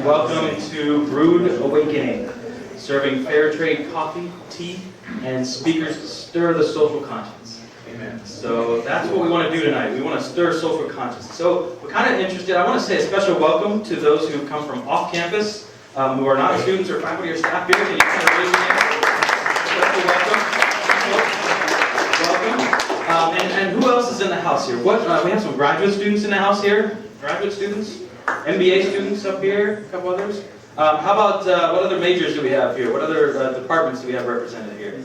welcome to Brewed Awakening, serving fair trade coffee, tea, and speakers to stir the social conscience. Amen. So that's what we want to do tonight. We want to stir social conscience. So we're kind of interested. I want to say a special welcome to those who come from off campus, who are not students or faculty or staff here. Can you kind of raise your hand? Welcome. And who else is in the house here? We have some graduate students in the house here. Graduate students, MBA students up here, a couple others. How about, what other majors do we have here? What other departments do we have represented here?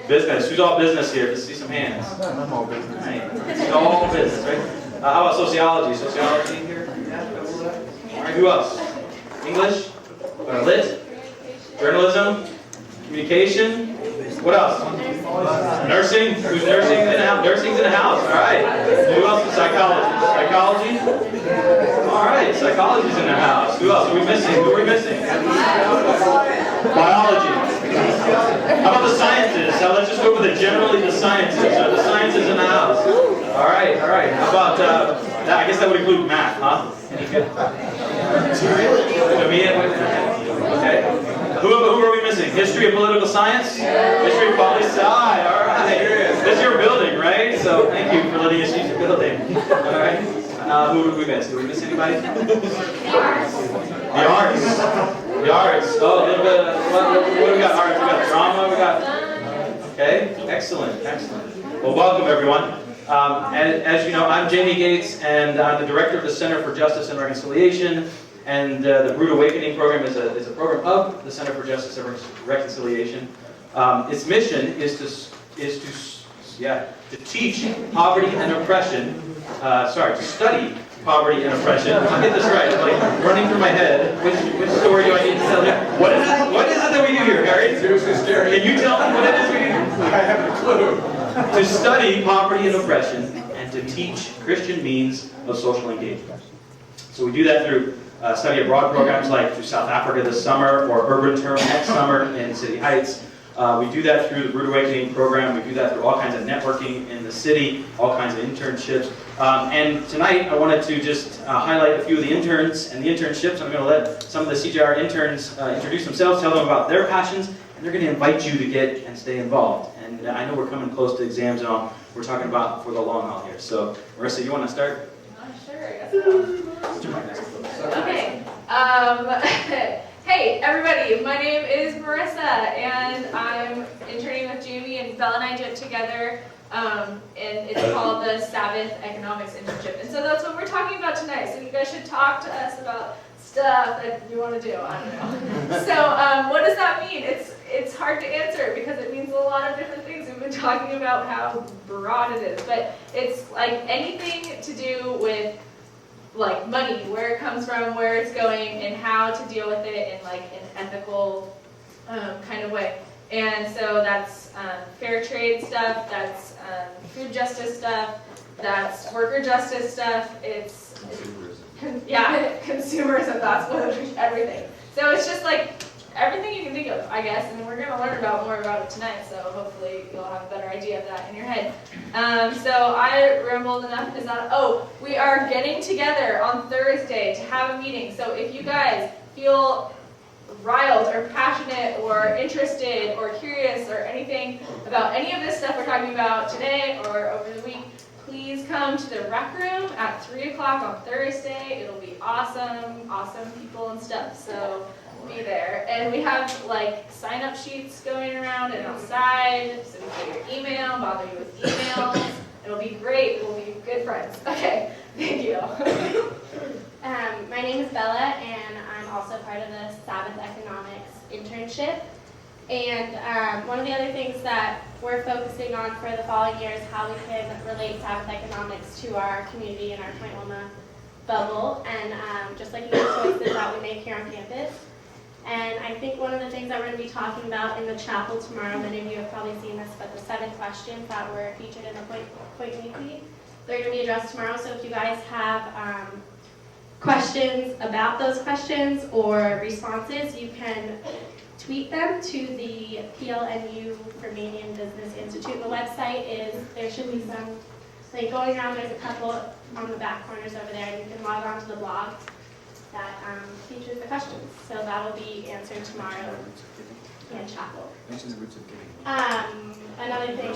Business. Who's all business here? Let's see some hands. I'm all business. Right. It's all business, right? How about sociology? Sociology here? All right, who else? English? Lit? Journalism? Communication? What else? Nursing? Who's nursing in the house? Nursing's in the house. All right. Who else is psychology? Psychology? All right. Psychology's in the house. Who else? Who are we missing? Who are we missing? Biology. How about the sciences? Let's just go with generally the sciences. The sciences in the house. All right. All right. How about I guess that would include math, huh? Any good? Okay. Who are we missing? History of political science? History of poli-sci. All right. This is your building, right? So thank you for letting us use your building. All right. Who did we miss? Did we miss anybody? The arts. The arts. Oh, a little bit. What do we got? Arts. We got drama. We got. Okay. Excellent. Excellent. Well, welcome everyone. As you know, I'm Jamie Gates, and I'm the director of the Center for Justice and Reconciliation. And the Brewed Awakening program is a program of the Center for Justice and Reconciliation. Its mission is to teach poverty and oppression. To study poverty and oppression. I'll get this right. Like running through my head. Which story do I need to tell you? What is it? What is it that we do here, Harry? Seriously scary. Can you tell me what it is we do? I haven't a clue. To study poverty and oppression and to teach Christian means of social engagement. So we do that through study abroad programs like to South Africa this summer or Urban Term next summer in City Heights. We do that through the Brewed Awakening program. We do that through all kinds of networking in the city, all kinds of internships. And tonight I wanted to just highlight a few of the interns and the internships. I'm going to let some of the CJR interns introduce themselves, tell them about their passions, and they're going to invite you to get and stay involved. And I know we're coming close to exams and all. We're talking about for the long haul here. So Marissa, you want to start? Sure. Okay. Hey, everybody. My name is Marissa, and I'm interning with Jamie, and Bella and I did it together, and it's called the Sabbath-Economics Internship. And so that's what we're talking about tonight. So you guys should talk to us about stuff that you want to do. I don't know. So what does that mean? It's hard to answer because it means a lot of different things. We've been talking about how broad it is, but it's like anything to do with like money, where it comes from, where it's going, and how to deal with it in like an ethical kind of way. And so that's fair trade stuff, that's food justice stuff, that's worker justice stuff, it's consumerism, that's what everything. So it's just like everything you can think of, I guess, and we're going to learn more about it tonight, so hopefully you'll have a better idea of that in your head. So I rambled enough. We are getting together on Thursday to have a meeting. So if you guys feel riled or passionate or interested or curious or anything about any of this stuff we're talking about today or over the week, please come to the rec room at 3 o'clock on Thursday. It'll be awesome people and stuff. So be there. And we have like sign-up sheets going around and outside, so we can get your email, bother you with emails. It'll be great. We'll be good friends. Okay, thank you. My name is Bella, and I'm also part of the Sabbath-Economics Internship. And one of the other things that we're focusing on for the following year is how we can relate Sabbath-Economics to our community and our Point Loma bubble, and just like the choices that we make here on campus. And I think one of the things that we're going to be talking about in the chapel tomorrow, many of you have probably seen this, but the 7 questions that were featured in the Point Weekly, they're going to be addressed tomorrow. So if you guys have questions about those questions or responses, you can tweet them to the PLNU Romanian Business Institute. The website there should be some going around. There's a couple on the back corners over there, and you can log on to the blog that features the questions. So that'll be answered tomorrow in chapel. Mention the roots of giving. Another thing,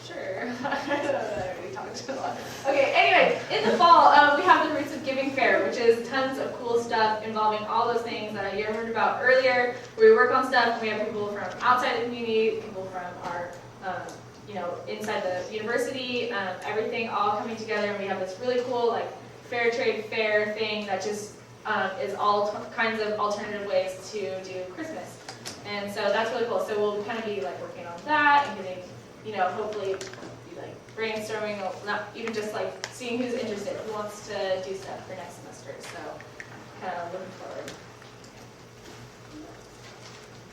Sure. We talked a lot. Okay, anyway, in the fall, we have the Roots of Giving Fair, which is tons of cool stuff involving all those things that you heard about earlier, where we work on stuff, and we have people from outside the community, people from our, inside the university, everything all coming together, and we have this really cool, like, fair trade fair thing that just is all kinds of alternative ways to do Christmas. And so that's really cool. So we'll kind of be, like, working on that and getting, hopefully, like brainstorming, not even just like seeing who's interested, who wants to do stuff for next semester. So, kind of looking forward.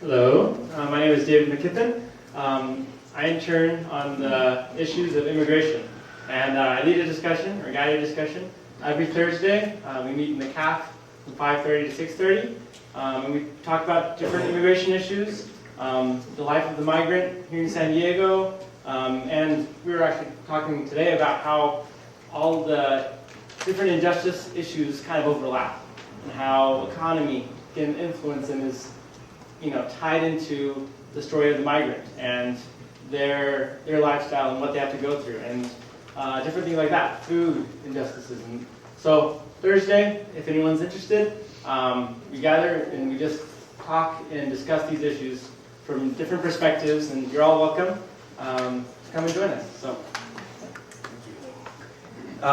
Hello, my name is David McKippen. I intern on the issues of immigration, and I lead a discussion, or guide a discussion, every Thursday. We meet in the CAF from 5:30 to 6:30, and we talk about different immigration issues, the life of the migrant here in San Diego, and we were actually talking today about how all the different injustice issues kind of overlap, and how economy can influence and is, tied into the story of the migrant and their lifestyle and what they have to go through, and different things like that, food injustices. And so Thursday, if anyone's interested, we gather and we just talk and discuss these issues from different perspectives, and you're all welcome. Come and join us. So.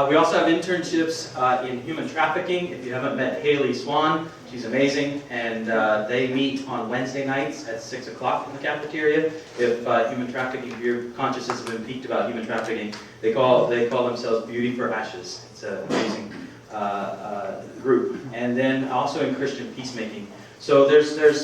We also have internships in human trafficking. If you haven't met Haley Swan, she's amazing, and they meet on Wednesday nights at 6 o'clock in the cafeteria. If human trafficking, if your consciences have been piqued about human trafficking, they call themselves Beauty for Ashes. It's an amazing group. And then also in Christian peacemaking. So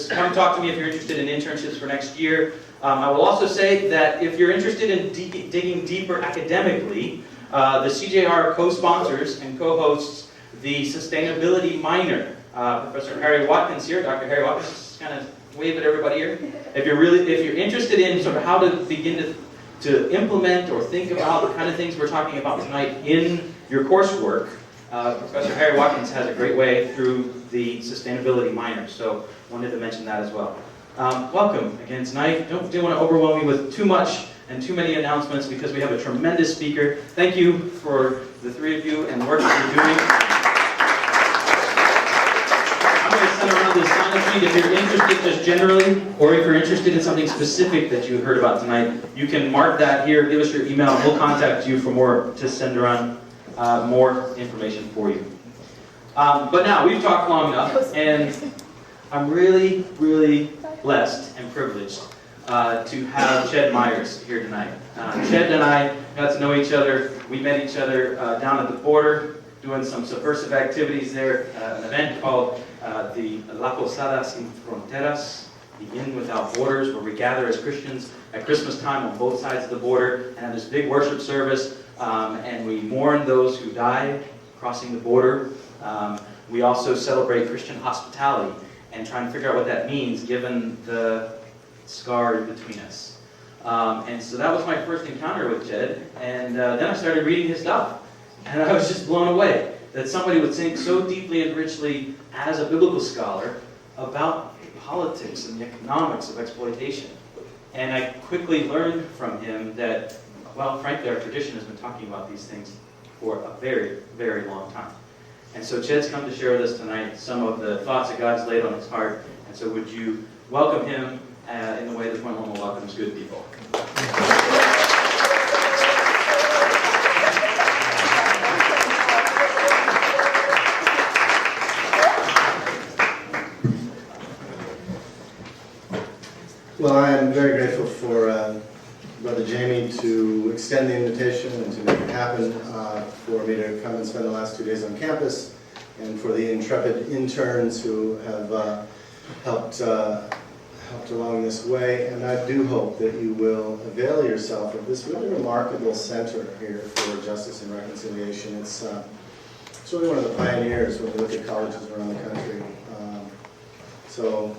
come talk to me if you're interested in internships for next year. I will also say that if you're interested in digging deeper academically, the CJR co-sponsors and co-hosts the Sustainability Minor. Professor Harry Watkins here, Dr. Harry Watkins, just kind of wave at everybody here. If you're interested in sort of how to begin to implement or think about the kind of things we're talking about tonight in your coursework, Professor Harry Watkins has a great way through the Sustainability Minor, so wanted to mention that as well. Welcome again tonight. Don't want to overwhelm you with too much and too many announcements because we have a tremendous speaker. Thank you for the three of you and the work that you're doing. I'm going to send around this sign-up sheet if you're interested just generally, or if you're interested in something specific that you heard about tonight. You can mark that here, give us your email, and we'll contact you for more, to send around more information for you. But now, we've talked long enough, and I'm really, really blessed and privileged to have Ched Myers here tonight. Ched and I got to know each other. We met each other down at the border, doing some subversive activities there, an event called the La Posada Sin Fronteras, the Inn Without Borders, where we gather as Christians at Christmas time on both sides of the border and have this big worship service, and we mourn those who died crossing the border. We also celebrate Christian hospitality and try and figure out what that means given the scar in between us. And so that was my first encounter with Ched, and then I started reading his stuff, and I was just blown away that somebody would think so deeply and richly as a biblical scholar about politics and the economics of exploitation. And I quickly learned from him that, well, frankly, our tradition has been talking about these things for a very, very long time. And so Ched's come to share with us tonight some of the thoughts that God's laid on his heart. And so would you welcome him in the way that one will welcomes good people. Well, I am very grateful for Brother Jamie to extend the invitation and to make it happen for me to come and spend the last 2 days on campus, and for the intrepid interns who have helped along this way. And I do hope that you will avail yourself of this really remarkable center here for justice and reconciliation. It's really one of the pioneers when we look at colleges around the country. So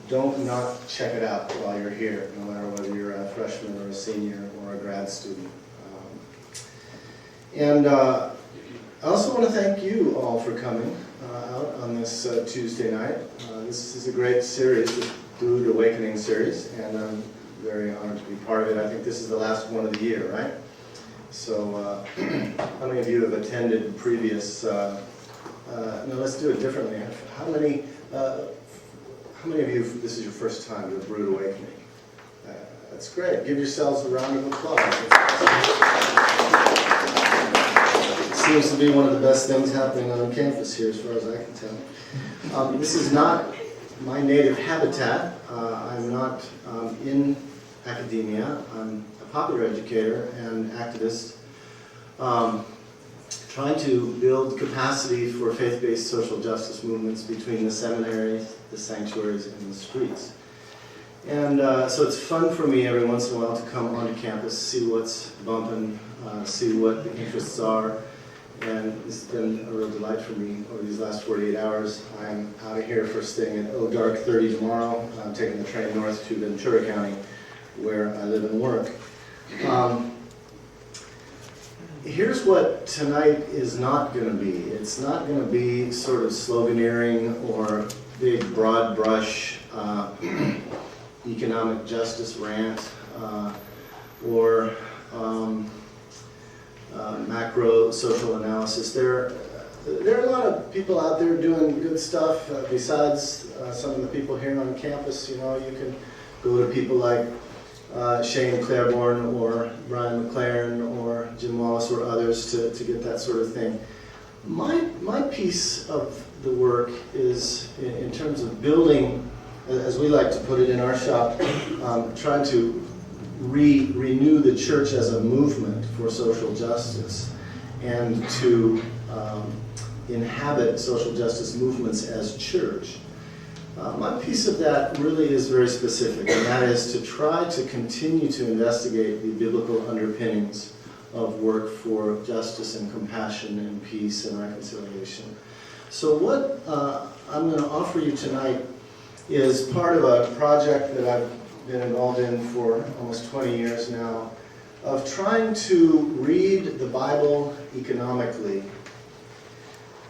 don't not check it out while you're here, no matter whether you're a freshman or a senior or a grad student. And I also want to thank you all for coming out on this Tuesday night. This is a great series, the Brewed Awakening series, and I'm very honored to be part of it. I think this is the last one of the year, right? So, how many of you have attended previous? No, let's do it differently. How many of you? This is your first time to the Brewed Awakening. That's great. Give yourselves a round of applause. Seems to be one of the best things happening on campus here, as far as I can tell. This is not my native habitat. I'm not in academia. I'm a popular educator and activist, trying to build capacity for faith-based social justice movements between the seminaries, the sanctuaries, and the streets. And so it's fun for me every once in a while to come onto campus, see what's bumping, see what the interests are. And it's been a real delight for me over these last 48 hours. I'm out of here first thing at dark 30 tomorrow. I'm taking the train north to Ventura County, where I live and work. Here's what tonight is not going to be. It's not going to be sort of sloganeering or big broad brush economic justice rant or macro social analysis. There are a lot of people out there doing good stuff besides some of the people here on campus. You know, you can go to people like Shane Claiborne or Brian McLaren or Jim Wallace or others to get that sort of thing. My piece of the work is in terms of building, as we like to put it in our shop, trying to renew the church as a movement for social justice and to inhabit social justice movements as church. My piece of that really is very specific, and that is to try to continue to investigate the biblical underpinnings of work for justice and compassion and peace and reconciliation. So what I'm going to offer you tonight is part of a project that I've been involved in for almost 20 years now, of trying to read the Bible economically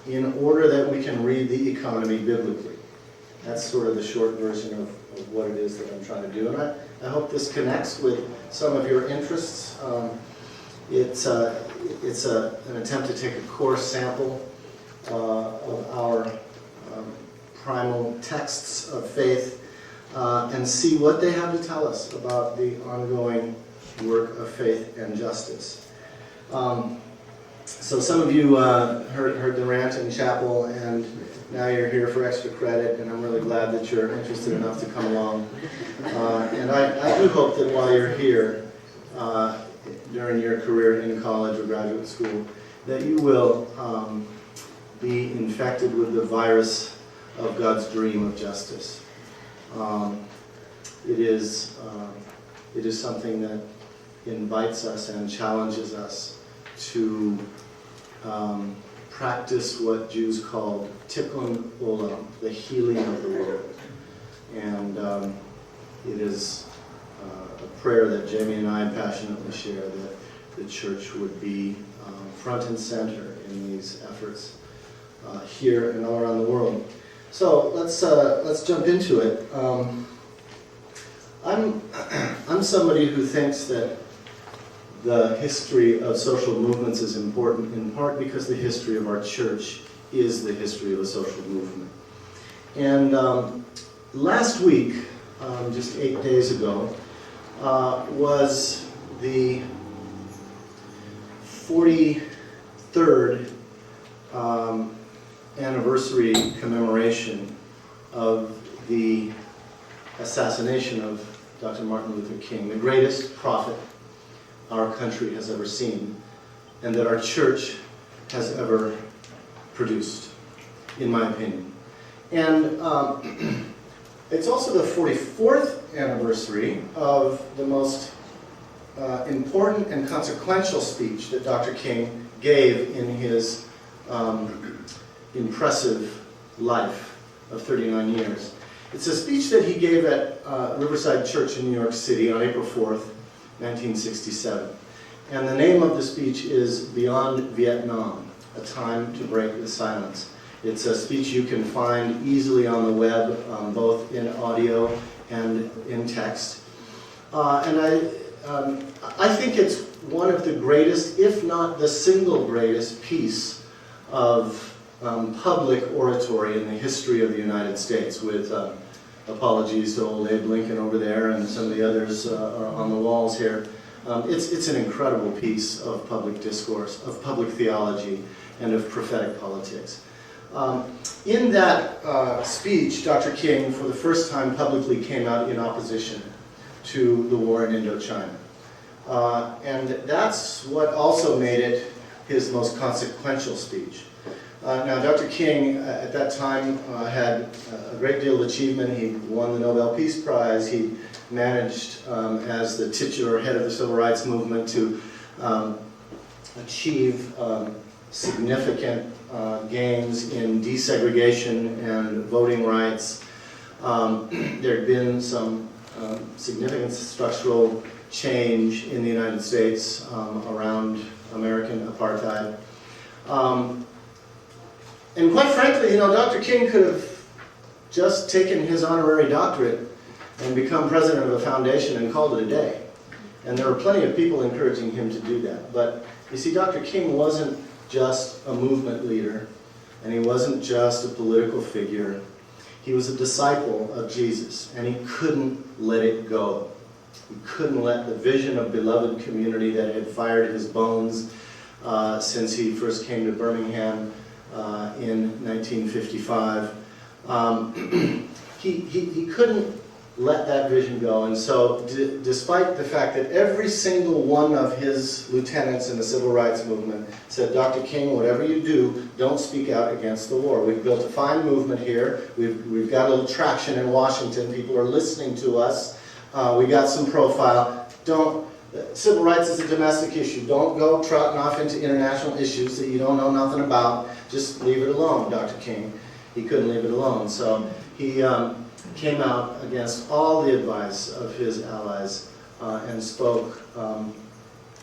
in order that we can read the economy biblically. That's sort of the short version of what it is that I'm trying to do. And I hope this connects with some of your interests. It's an attempt to take a core sample of our primal texts of faith and see what they have to tell us about the ongoing work of faith and justice. So some of you heard the rant in chapel, and now you're here for extra credit, and I'm really glad that you're interested enough to come along. And I do hope that while you're here, during your career in college or graduate school, that you will be infected with the virus of God's dream of justice. It is something that invites us and challenges us to practice what Jews called tikkun olam, the healing of the world. And it is a prayer that Jamie and I passionately share, that the church would be front and center in these efforts here and all around the world. So let's jump into it. I'm somebody who thinks that the history of social movements is important, in part because the history of our church is the history of a social movement. And last week, just 8 days ago, was the 43rd anniversary commemoration of the assassination of Dr. Martin Luther King, the greatest prophet our country has ever seen, and that our church has ever produced, in my opinion. And it's also the 44th anniversary of the most important and consequential speech that Dr. King gave in his impressive life of 39 years. It's a speech that he gave at Riverside Church in New York City on April 4th, 1967. And the name of the speech is Beyond Vietnam. A Time to Break the Silence. It's a speech you can find easily on the web, both in audio and in text. And I think it's one of the greatest, if not the single greatest piece of public oratory in the history of the United States, with apologies to old Abe Lincoln over there and some of the others are on the walls here. It's an incredible piece of public discourse, of public theology, and of prophetic politics. In that speech, Dr. King, for the first time, publicly came out in opposition to the war in Indochina. And that's what also made it his most consequential speech. Now, Dr. King, at that time, had a great deal of achievement. He won the Nobel Peace Prize. He managed, as the titular head of the Civil Rights Movement, to achieve significant gains in desegregation and voting rights. There had been some significant structural change in the United States around American apartheid. And quite frankly, Dr. King could have just taken his honorary doctorate and become president of a foundation and called it a day. And there were plenty of people encouraging him to do that. But you see, Dr. King wasn't just a movement leader, and he wasn't just a political figure. He was a disciple of Jesus, and he couldn't let it go. He couldn't let the vision of beloved community that had fired his bones since he first came to Birmingham in 1955. He couldn't let that vision go, and so despite the fact that every single one of his lieutenants in the civil rights movement said, Dr. King, whatever you do, don't speak out against the war. We've built a fine movement here. We've got a little traction in Washington. People are listening to us. We got some profile. Civil rights is a domestic issue. Don't go trotting off into international issues that you don't know nothing about. Just leave it alone, Dr. King. He couldn't leave it alone. So he came out against all the advice of his allies and spoke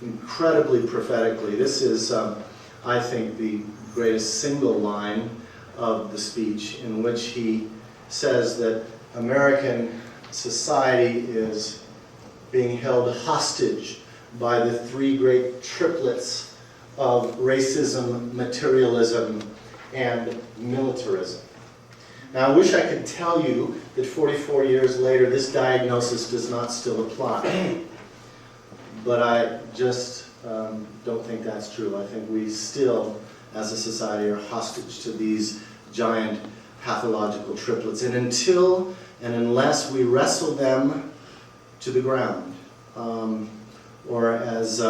incredibly prophetically. This is, I think, the greatest single line of the speech, in which he says that American society is being held hostage by the three great triplets of racism, materialism, and militarism. Now, I wish I could tell you that 44 years later, this diagnosis does not still apply. But I just don't think that's true. I think we still, as a society, are hostage to these giant pathological triplets. And until and unless we wrestle them to the ground, or as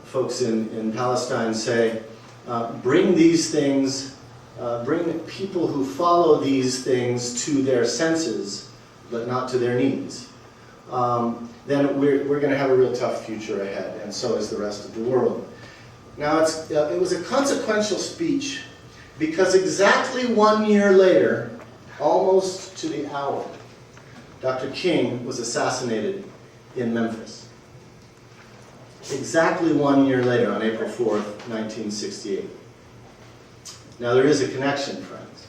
folks in Palestine say, bring these things, bring people who follow these things to their senses, but not to their knees, then we're going to have a real tough future ahead, and so is the rest of the world. Now, it was a consequential speech because exactly 1 year later, almost to the hour, Dr. King was assassinated in Memphis. Exactly 1 year later, on April 4th, 1968. Now, there is a connection, friends.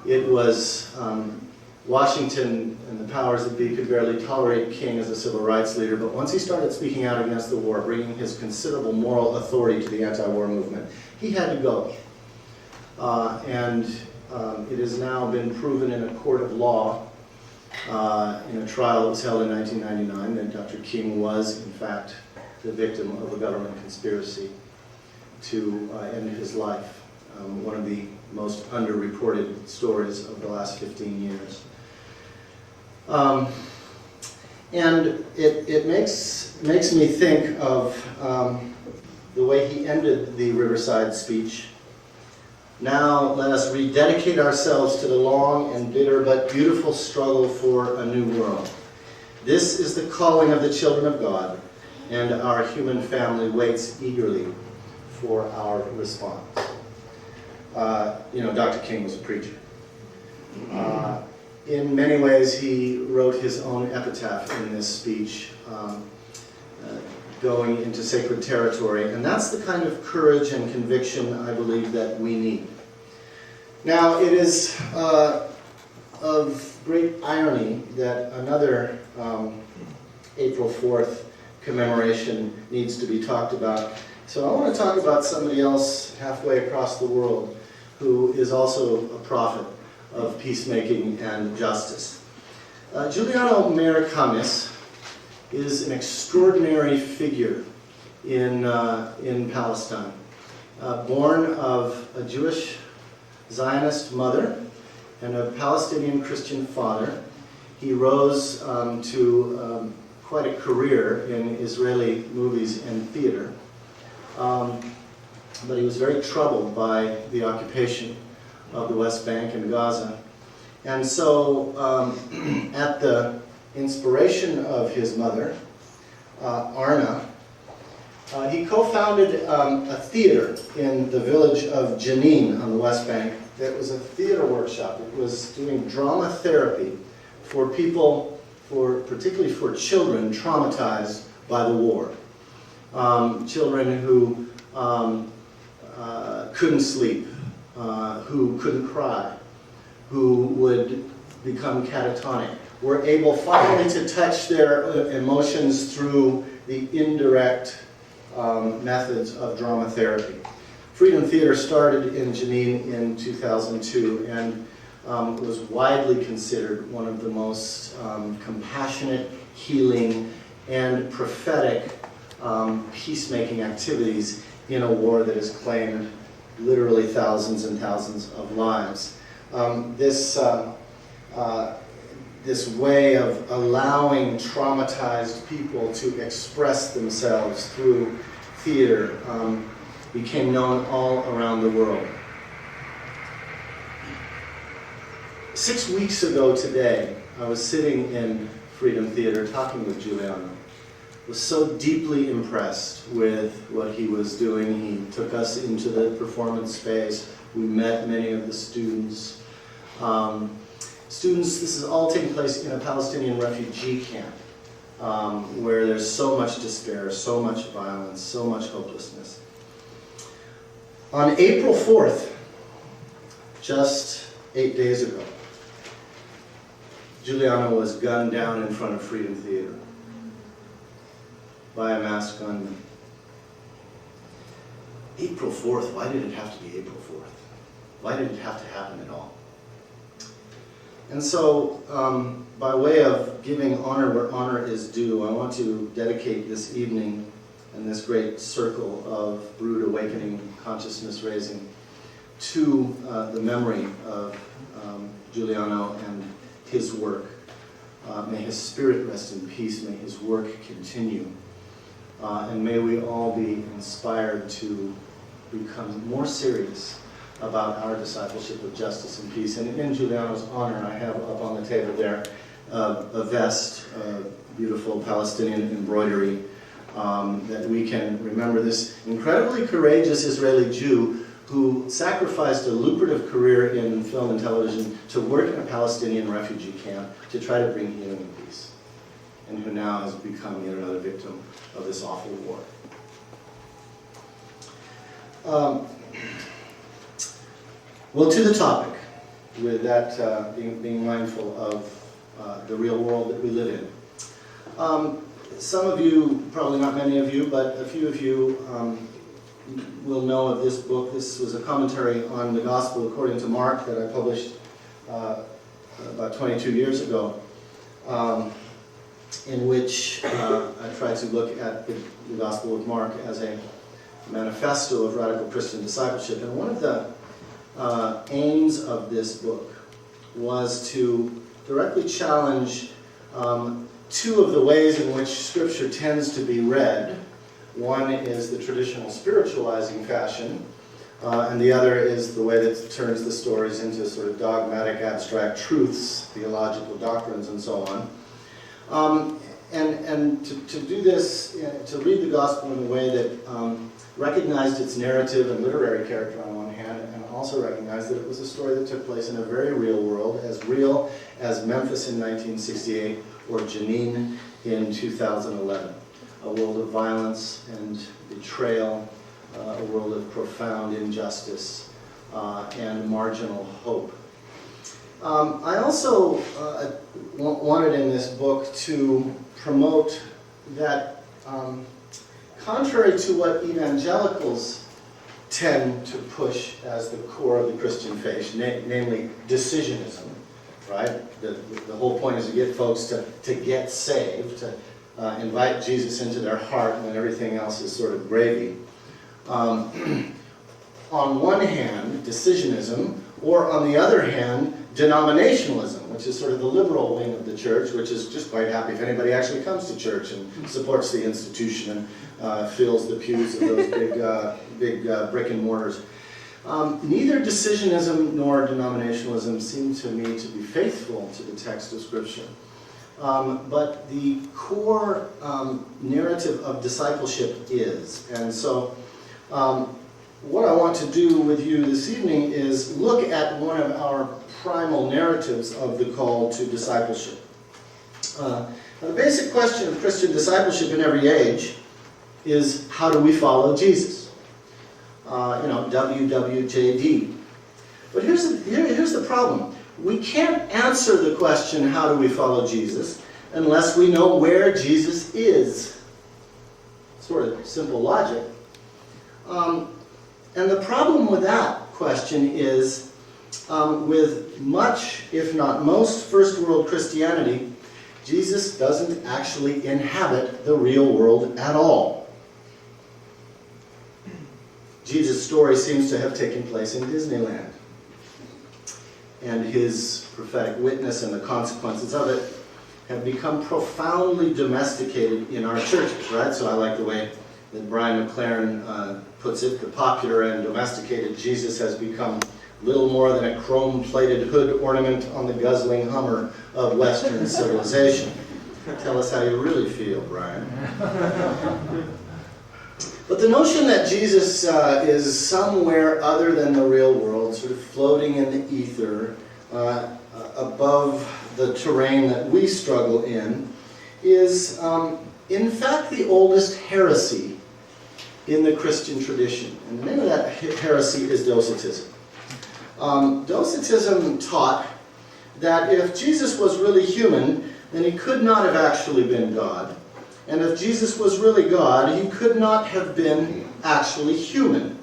It was Washington and the powers that be could barely tolerate King as a civil rights leader, but once he started speaking out against the war, bringing his considerable moral authority to the anti-war movement, he had to go. And it has now been proven in a court of law, in a trial that was held in 1999, that Dr. King was, in fact, the victim of a government conspiracy to end his life. One of the most underreported stories of the last 15 years. And it makes me think of the way he ended the Riverside speech. Now let us rededicate ourselves to the long and bitter but beautiful struggle for a new world. This is the calling of the children of God, and our human family waits eagerly for our response. Dr. King was a preacher. In many ways, he wrote his own epitaph in this speech. going into sacred territory. And that's the kind of courage and conviction I believe that we need. Now, it is of great irony that another April 4th commemoration needs to be talked about. So I want to talk about somebody else halfway across the world who is also a prophet of peacemaking and justice. Juliano Mer-Khamis is an extraordinary figure in Palestine. Born of a Jewish Zionist mother and a Palestinian Christian father, he rose to quite a career in Israeli movies and theater. But he was very troubled by the occupation of the West Bank and Gaza. And so, at the inspiration of his mother, Arna, he co-founded a theater in the village of Jenin on the West Bank. That was a theater workshop. It was doing drama therapy for people, particularly for children traumatized by the war. Children who couldn't sleep, who couldn't cry, who would become catatonic, were able finally to touch their emotions through the indirect methods of drama therapy. Freedom Theater started in Jenin in 2002 and was widely considered one of the most compassionate, healing, and prophetic peacemaking activities in a war that has claimed literally thousands and thousands of lives. This way of allowing traumatized people to express themselves through theater became known all around the world. 6 weeks ago today, I was sitting in Freedom Theater talking with Juliano. Was so deeply impressed with what he was doing. He took us into the performance space. We met many of the students. This is all taking place in a Palestinian refugee camp where there's so much despair, so much violence, so much hopelessness. On April 4th, just 8 days ago, Juliano was gunned down in front of Freedom Theater by a masked gunman. April 4th, why did it have to be April 4th? Why did it have to happen at all? And so, by way of giving honor where honor is due, I want to dedicate this evening and this great circle of Brewed Awakening consciousness raising to the memory of Juliano and his work. May his spirit rest in peace, may his work continue. And may we all be inspired to become more serious about our discipleship of justice and peace. And in Juliano's honor, I have up on the table there a vest, a beautiful Palestinian embroidery, that we can remember this incredibly courageous Israeli Jew who sacrificed a lucrative career in film and television to work in a Palestinian refugee camp to try to bring healing and peace, and who now has become yet another victim of this awful war. Well, to the topic, with that being mindful of the real world that we live in. Some of you, probably not many of you, but a few of you will know of this book. This was a commentary on the Gospel according to Mark that I published about 22 years ago, in which I tried to look at the Gospel of Mark as a manifesto of radical Christian discipleship. And one of the aims of this book was to directly challenge two of the ways in which Scripture tends to be read. One is the traditional spiritualizing fashion, and the other is the way that turns the stories into sort of dogmatic, abstract truths, theological doctrines, and so on. And to do this, to read the Gospel in a way that recognized its narrative and literary character on one hand, and also recognized that it was a story that took place in a very real world, as real as Memphis in 1968 or Jenin in 2011. a world of violence and betrayal, a world of profound injustice and marginal hope. I also wanted in this book to promote that contrary to what evangelicals tend to push as the core of the Christian faith, namely decisionism, right? The whole point is to get folks to get saved, to invite Jesus into their heart, and then everything else is sort of gravy. On one hand, decisionism, or on the other hand, denominationalism, which is sort of the liberal wing of the church, which is just quite happy if anybody actually comes to church and supports the institution and fills the pews of those big brick and mortars. Neither decisionism nor denominationalism seem to me to be faithful to the text of Scripture. But the core narrative of discipleship is. And so what I want to do with you this evening is look at one of our primal narratives of the call to discipleship. The basic question of Christian discipleship in every age is, how do we follow Jesus? WWJD. But here's the problem. We can't answer the question, how do we follow Jesus, unless we know where Jesus is. Sort of simple logic. And the problem with that question is, with much, if not most, first world Christianity, Jesus doesn't actually inhabit the real world at all. Jesus' story seems to have taken place in Disneyland. And his prophetic witness and the consequences of it have become profoundly domesticated in our churches, right? So I like the way that Brian McLaren puts it. The popular and domesticated Jesus has become little more than a chrome-plated hood ornament on the guzzling Hummer of Western civilization. Tell us how you really feel, Brian. But the notion that Jesus is somewhere other than the real world, sort of floating in the ether, above the terrain that we struggle in, is in fact the oldest heresy in the Christian tradition. And the name of that heresy is Docetism. Docetism taught that if Jesus was really human, then he could not have actually been God. And if Jesus was really God, he could not have been actually human.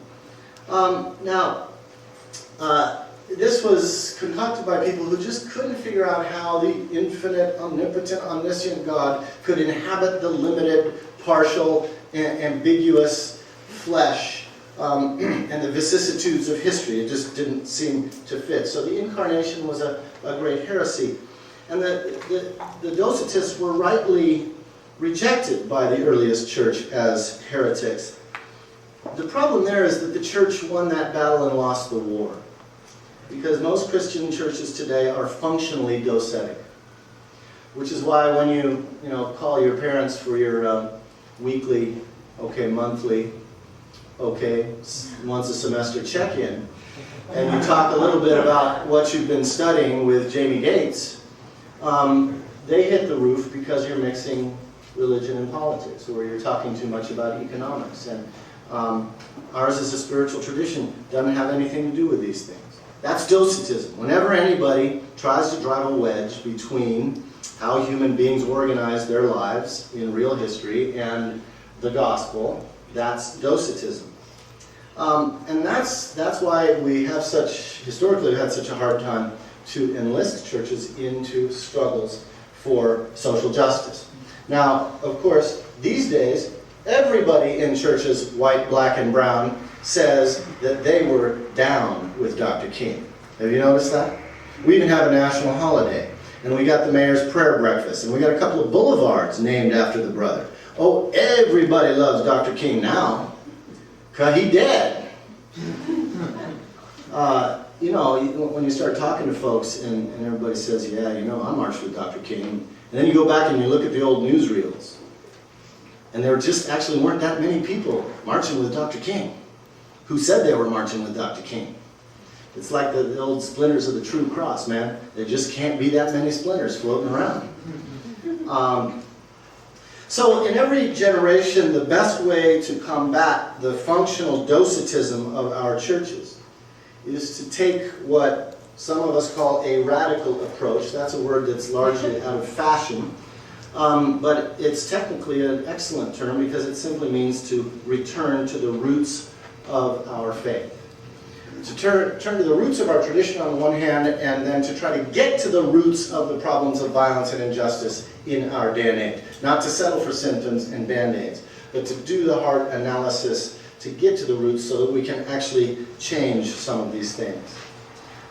This was concocted by people who just couldn't figure out how the infinite, omnipotent, omniscient God could inhabit the limited, partial, ambiguous flesh and the vicissitudes of history. It just didn't seem to fit. So the incarnation was a great heresy. And the Docetists were rightly rejected by the earliest church as heretics. The problem there is that the church won that battle and lost the war. Because most Christian churches today are functionally docetic. Which is why when you call your parents for your weekly, monthly, once a semester check-in, and you talk a little bit about what you've been studying with Jamie Gates, they hit the roof because you're mixing religion and politics, or you're talking too much about economics. And ours is a spiritual tradition, doesn't have anything to do with these things. That's Docetism. Whenever anybody tries to drive a wedge between how human beings organize their lives in real history and the gospel, that's Docetism. And that's why we have historically we've had such a hard time to enlist churches into struggles for social justice. Now, of course, these days, everybody in churches, white, black, and brown, says that they were down with Dr. King. Have you noticed that? We even have a national holiday. And we got the mayor's prayer breakfast. And we got a couple of boulevards named after the brother. Oh, everybody loves Dr. King now. Because he dead. When you start talking to folks and everybody says, yeah, I marched with Dr. King. And then you go back and you look at the old newsreels. And there actually weren't that many people marching with Dr. King who said they were marching with Dr. King. It's like the old splinters of the true cross, man. There just can't be that many splinters floating around. So in every generation, the best way to combat the functional docetism of our churches is to take what some of us call a radical approach. That's a word that's largely out of fashion, but it's technically an excellent term because it simply means to return to the roots of our faith. To turn to the roots of our tradition on the one hand, and then to try to get to the roots of the problems of violence and injustice in our day and age. Not to settle for symptoms and band-aids, but to do the hard analysis to get to the roots so that we can actually change some of these things.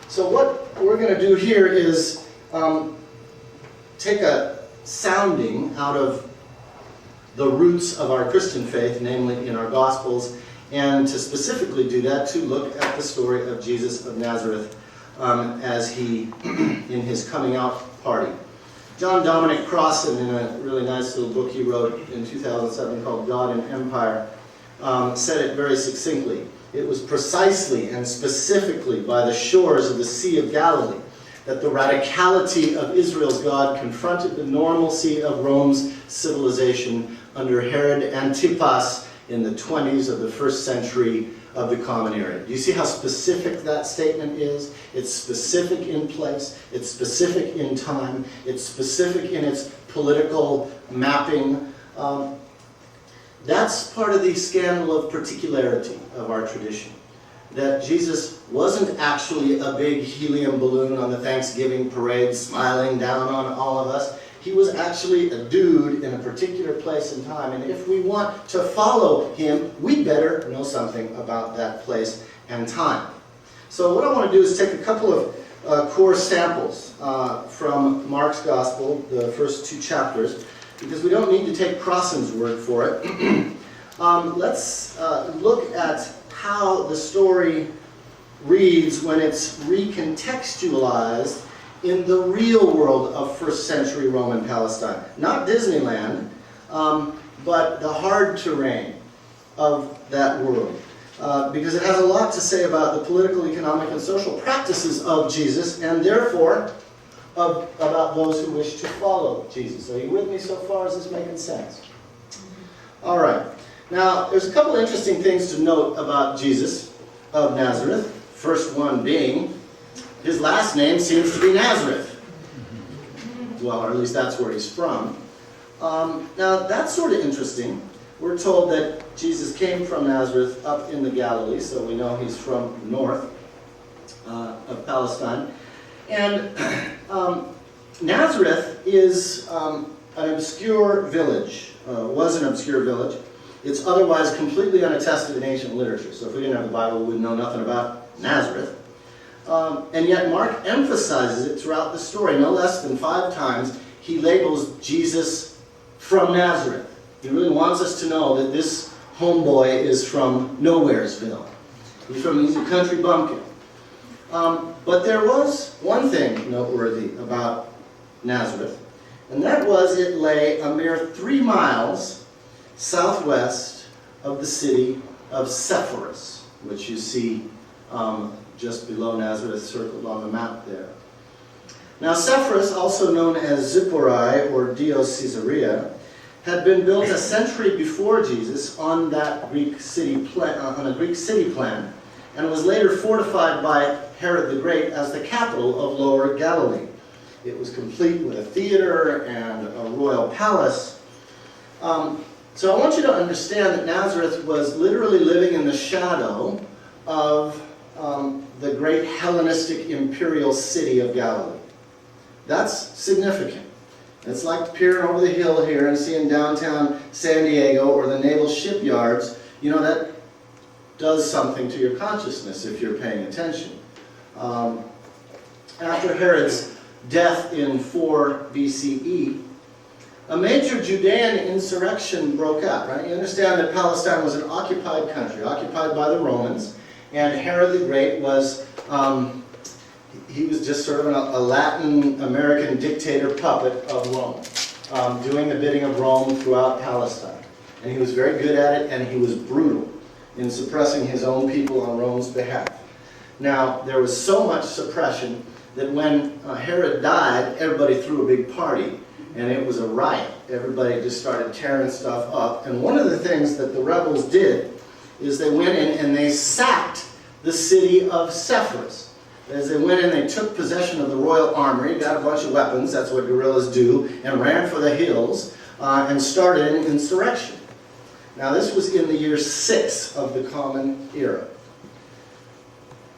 So what we're going to do here is take a sounding out of the roots of our Christian faith, namely in our Gospels, and to specifically do that, to look at the story of Jesus of Nazareth as he, in his coming out party. John Dominic Crossan, in a really nice little book he wrote in 2007 called God and Empire, said it very succinctly. It was precisely and specifically by the shores of the Sea of Galilee that the radicality of Israel's God confronted the normalcy of Rome's civilization under Herod Antipas in the 20s of the first century of the Common Era. Do you see how specific that statement is? It's specific in place, it's specific in time, it's specific in its political mapping. That's part of the scandal of particularity of our tradition. That Jesus wasn't actually a big helium balloon on the Thanksgiving parade smiling down on all of us. He was actually a dude in a particular place and time, and if we want to follow him, we better know something about that place and time. So what I want to do is take a couple of core samples from Mark's Gospel, the first 2 chapters, because we don't need to take Crossan's word for it. Let's look at how the story reads when it's recontextualized in the real world of first century Roman Palestine. Not Disneyland, but the hard terrain of that world. Because it has a lot to say about the political, economic, and social practices of Jesus, and therefore about those who wish to follow Jesus. Are you with me so far? Is this making sense? All right. Now, there's a couple interesting things to note about Jesus of Nazareth. First one being, his last name seems to be Nazareth. Well, or at least that's where he's from. Now, that's sort of interesting. We're told that Jesus came from Nazareth up in the Galilee, so we know he's from north of Palestine. And Nazareth is an obscure village, was an obscure village. It's otherwise completely unattested in ancient literature. So if we didn't have the Bible, we would know nothing about Nazareth. And yet Mark emphasizes it throughout the story. No less than 5 times he labels Jesus from Nazareth. He really wants us to know that this homeboy is from Nowheresville. He's a country bumpkin. But there was one thing noteworthy about Nazareth, and that was it lay a mere 3 miles southwest of the city of Sepphoris, which you see just below Nazareth, circled on the map there. Now, Sepphoris, also known as Zipporai or Dios Caesarea, had been built a century before Jesus on that Greek city plan, and was later fortified by Herod the Great as the capital of Lower Galilee. It was complete with a theater and a royal palace. So I want you to understand that Nazareth was literally living in the shadow of the great Hellenistic imperial city of Galilee. That's significant. It's like peering over the hill here and seeing downtown San Diego or the naval shipyards. You know, that does something to your consciousness if you're paying attention. After Herod's death in 4 BCE, a major Judean insurrection broke out, right? You understand that Palestine was an occupied country, occupied by the Romans, and Herod the Great was, he was just sort of a Latin American dictator puppet of Rome, doing the bidding of Rome throughout Palestine. And he was very good at it, and he was brutal in suppressing his own people on Rome's behalf. Now, there was so much suppression that when Herod died, everybody threw a big party, and it was a riot. everybody just started tearing stuff up. And one of the things that the rebels did is they went in and they sacked the city of Sepphoris. As they went in, they took possession of the royal armory, got a bunch of weapons, that's what guerrillas do, and ran for the hills and started an insurrection. Now this was in the year 6 of the Common Era.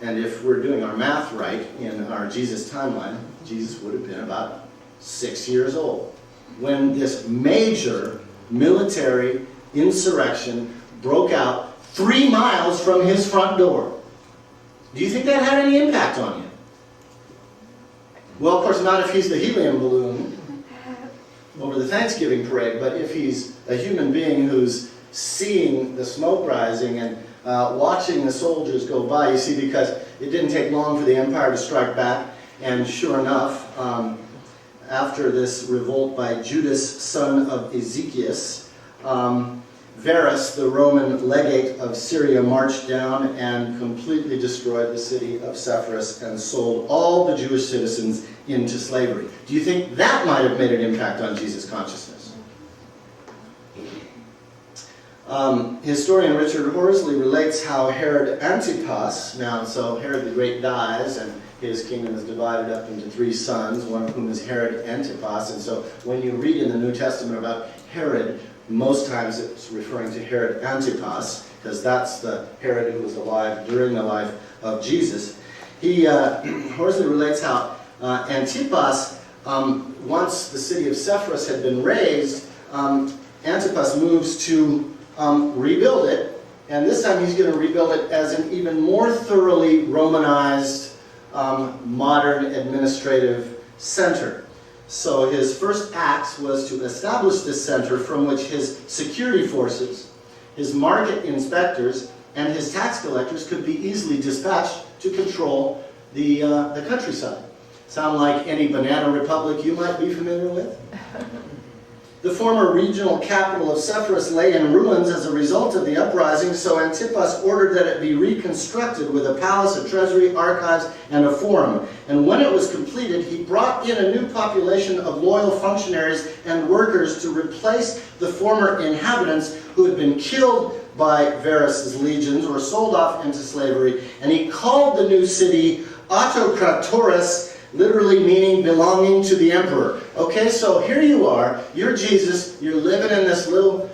And if we're doing our math right in our Jesus timeline, Jesus would have been about 6 years old when this major military insurrection broke out 3 miles from his front door. Do you think that had any impact on you? Well, of course not if he's the helium balloon over the Thanksgiving parade, but if he's a human being who's seeing the smoke rising and watching the soldiers go by, you see, because it didn't take long for the empire to strike back, and sure enough, after this revolt by Judas, son of Ezekias, Varus, the Roman legate of Syria, marched down and completely destroyed the city of Sepphoris and sold all the Jewish citizens into slavery. Do you think that might have made an impact on Jesus' consciousness? Historian Richard Horsley relates how Herod Antipas, now so Herod the Great dies and his kingdom is divided up into 3 sons, one of whom is Herod Antipas, and so when you read in the New Testament about Herod, most times it's referring to Herod Antipas, because that's the Herod who was alive during the life of Jesus. Horsley relates how Antipas, once the city of Sepphoris had been razed, Antipas moves to rebuild it, and this time he's going to rebuild it as an even more thoroughly Romanized modern administrative center. So his first act was to establish this center from which his security forces, his market inspectors, and his tax collectors could be easily dispatched to control the countryside. Sound like any banana republic you might be familiar with? The former regional capital of Sepphoris lay in ruins as a result of the uprising, so Antipas ordered that it be reconstructed with a palace, a treasury, archives, and a forum. And when it was completed, he brought in a new population of loyal functionaries and workers to replace the former inhabitants who had been killed by Varus's legions or sold off into slavery. And he called the new city Autocratoris, literally meaning belonging to the emperor. Okay, so here you are, you're Jesus, you're living in this little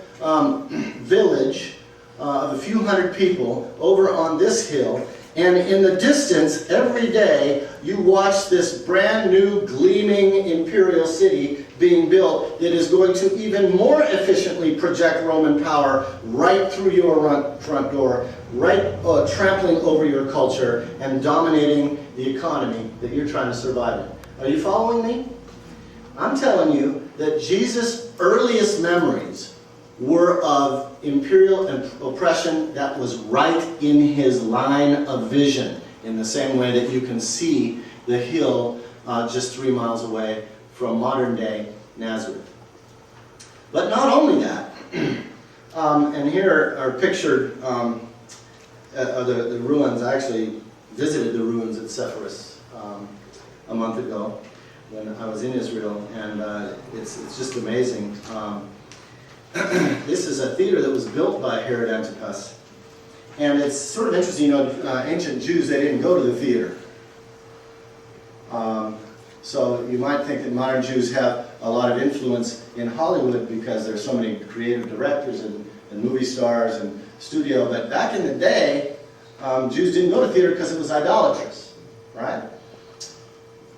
village of a few hundred people over on this hill, and in the distance, every day, you watch this brand new, gleaming imperial city being built that is going to even more efficiently project Roman power right through your front door, right trampling over your culture and dominating the economy that you're trying to survive in. Are you following me? I'm telling you that Jesus' earliest memories were of imperial oppression that was right in his line of vision, in the same way that you can see the hill just 3 miles away from modern-day Nazareth. But not only that, and here are pictured the ruins. I actually visited the ruins at Sepphoris a month ago when I was in Israel, and it's just amazing. This is a theater that was built by Herod Antipas, and it's sort of interesting, you know, ancient Jews, they didn't go to the theater. So you might think that modern Jews have a lot of influence in Hollywood because there's so many creative directors and movie stars and studio, but back in the day, Jews didn't go to theater because it was idolatrous, right?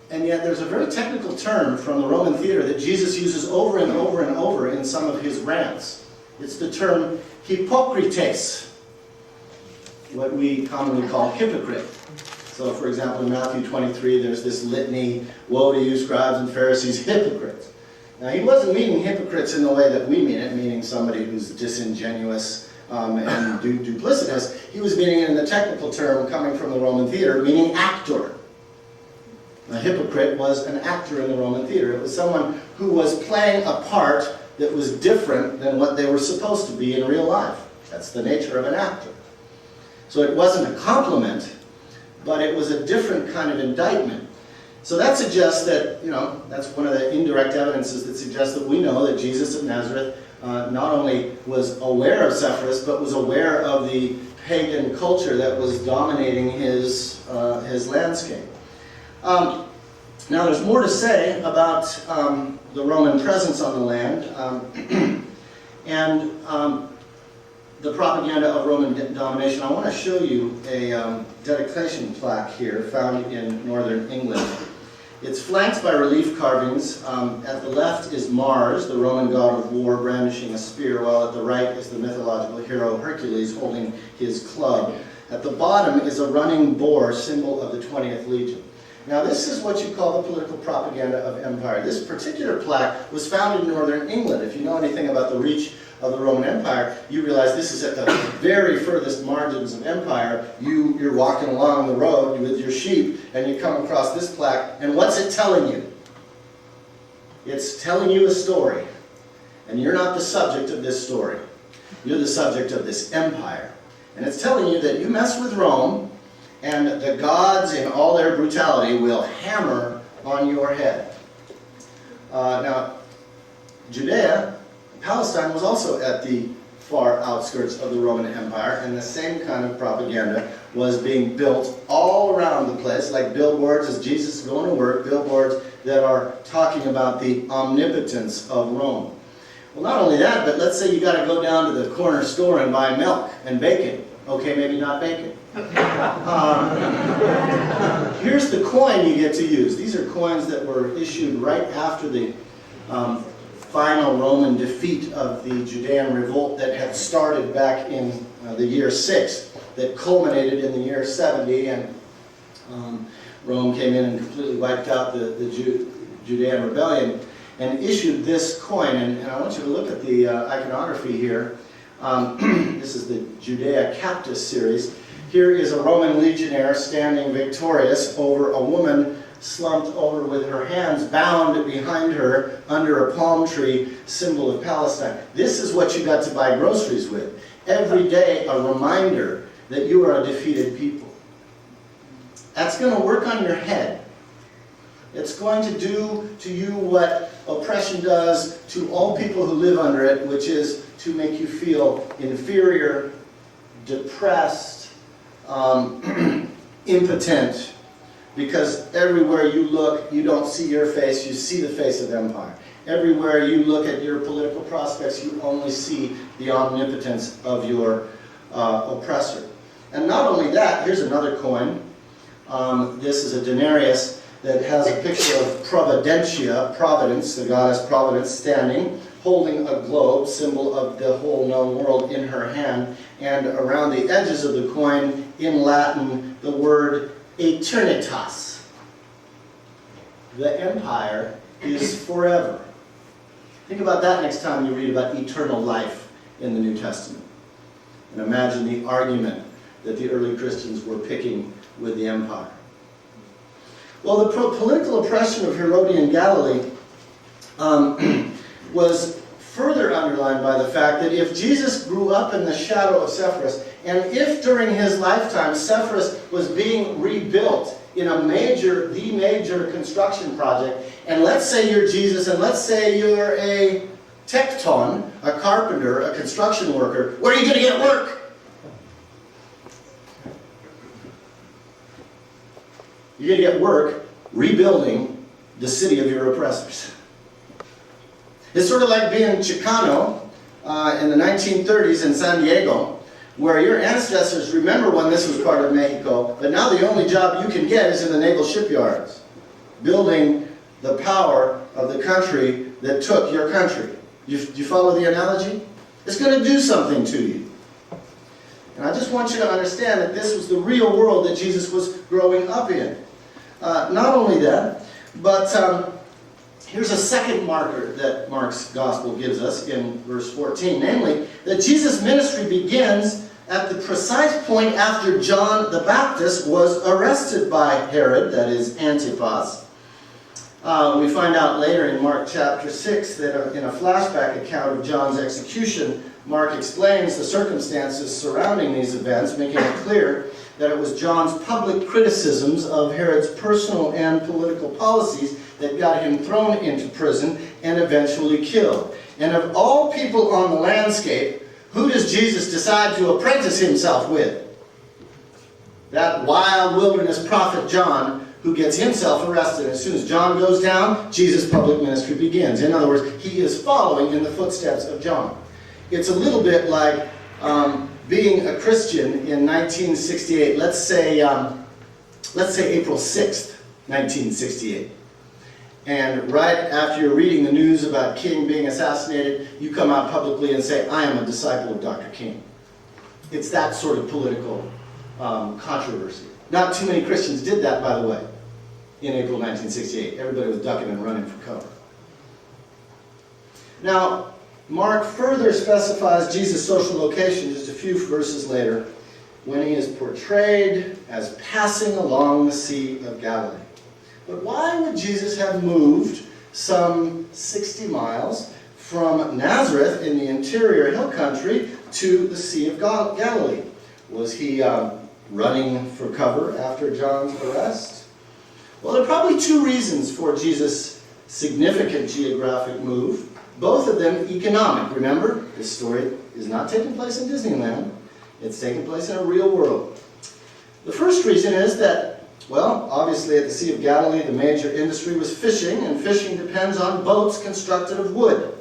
And yet there's a very technical term from the Roman theater that Jesus uses over and over and over in some of his rants. It's the term hypocrites, what we commonly call hypocrite. So for example, in Matthew 23, there's this litany, woe to you, scribes and Pharisees, hypocrites. Now he wasn't meaning hypocrites in the way that we mean it, meaning somebody who's disingenuous and duplicitous. He was meaning it in the technical term coming from the Roman theater, meaning actor. A hypocrite was an actor in the Roman theater. It was someone who was playing a part that was different than what they were supposed to be in real life. That's the nature of an actor. So it wasn't a compliment, but it was a different kind of indictment. So that suggests that, that's one of the indirect evidences that suggests that we know that Jesus of Nazareth not only was aware of Sepphoris, but was aware of the pagan culture that was dominating his landscape. Now there's more to say about the Roman presence on the land and the propaganda of Roman domination. I want to show you a dedication plaque here found in northern England. It's flanked by relief carvings. At the left is Mars, the Roman god of war, brandishing a spear, while at the right is the mythological hero Hercules holding his club. At the bottom is a running boar, symbol of the 20th Legion. Now this is what you call the political propaganda of empire. This particular plaque was found in northern England. If you know anything about the reach of the Roman Empire, you realize this is at the very furthest margins of empire. You're walking along the road with your sheep and you come across this plaque, and what's it telling you? It's telling you a story, and you're not the subject of this story. You're the subject of this empire. And it's telling you that you mess with Rome, and the gods in all their brutality will hammer on your head. Now, Judea, Palestine was also at the far outskirts of the Roman Empire, and the same kind of propaganda was being built all around the place, like billboards as Jesus is going to work, billboards that are talking about the omnipotence of Rome. Well, not only that, but let's say you got to go down to the corner store and buy milk and bacon. Okay, maybe not bacon. Here's the coin you get to use. These are coins that were issued right after the final Roman defeat of the Judean revolt that had started back in the year 6, that culminated in the year 70, and Rome came in and completely wiped out the Judean rebellion and issued this coin. And I want you to look at the iconography here. This is the Judea Captus series. Here is a Roman legionnaire standing victorious over a woman slumped over with her hands bound behind her under a palm tree, symbol of Palestine. This is what you got to buy groceries with. Every day a reminder that you are a defeated people. That's going to work on your head. It's going to do to you what oppression does to all people who live under it, which is to make you feel inferior, depressed, impotent, because everywhere you look, you don't see your face, you see the face of empire. Everywhere you look at your political prospects, you only see the omnipotence of your oppressor. And not only that, here's another coin. This is a denarius that has a picture of Providentia, Providence, the goddess Providence, standing, holding a globe, symbol of the whole known world, in her hand. And around the edges of the coin, in Latin, the word Eternitas. The empire is forever. Think about that next time you read about eternal life in the New Testament. And imagine the argument that the early Christians were picking with the empire. Well, the political oppression of Herodian Galilee was further underlined by the fact that if Jesus grew up in the shadow of Sepphoris, and if during his lifetime Sepphoris was being rebuilt in the major construction project, and let's say you're Jesus, and let's say you're a tecton, a carpenter, a construction worker, where are you going to get work? You're going to get work rebuilding the city of your oppressors. It's sort of like being Chicano in the 1930s in San Diego, where your ancestors remember when this was part of Mexico, but now the only job you can get is in the naval shipyards, building the power of the country that took your country. You follow the analogy? It's going to do something to you. And I just want you to understand that this was the real world that Jesus was growing up in. Not only that, but here's a second marker that Mark's gospel gives us in verse 14, namely that Jesus' ministry begins at the precise point after John the Baptist was arrested by Herod, that is Antipas. We find out later in Mark chapter 6 that in a flashback account of John's execution, Mark explains the circumstances surrounding these events, making it clear that it was John's public criticisms of Herod's personal and political policies that got him thrown into prison and eventually killed. And of all people on the landscape, who does Jesus decide to apprentice himself with? That wild wilderness prophet John, who gets himself arrested. As soon as John goes down, Jesus' public ministry begins. In other words, he is following in the footsteps of John. It's a little bit like being a Christian in 1968. Let's say April 6th, 1968. And right after you're reading the news about King being assassinated, you come out publicly and say, I am a disciple of Dr. King. It's that sort of political controversy. Not too many Christians did that, by the way, in April 1968. Everybody was ducking and running for cover. Now, Mark further specifies Jesus' social location just a few verses later when he is portrayed as passing along the Sea of Galilee. But why would Jesus have moved some 60 miles from Nazareth in the interior hill country to the Sea of Galilee? Was he running for cover after John's arrest? Well, there are probably two reasons for Jesus' significant geographic move, both of them economic. Remember, this story is not taking place in Disneyland. It's taking place in a real world. The first reason is that, well, obviously at the Sea of Galilee, the major industry was fishing, and fishing depends on boats constructed of wood.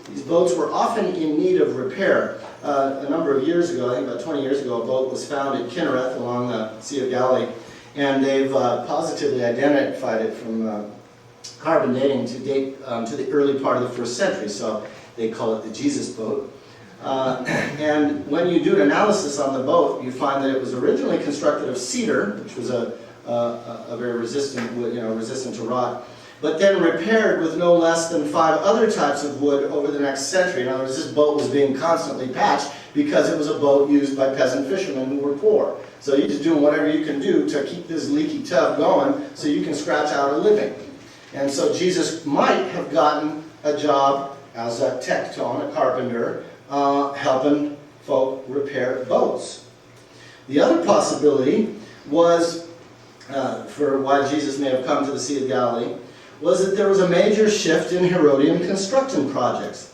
These boats were often in need of repair. A number of years ago, I think about 20 years ago, a boat was found at Kinnereth along the Sea of Galilee, and they've positively identified it from carbon dating to date to the early part of the 1st century, so they call it the Jesus boat. And when you do an analysis on the boat, you find that it was originally constructed of cedar, which was a very resistant wood, resistant to rot, but then repaired with no less than 5 other types of wood over the next century. In other words, this boat was being constantly patched because it was a boat used by peasant fishermen who were poor. So you're just doing whatever you can do to keep this leaky tub going so you can scratch out a living. And so Jesus might have gotten a job as a tecton, a carpenter, helping folk repair boats. The other possibility was, for why Jesus may have come to the Sea of Galilee, was that there was a major shift in Herodian construction projects.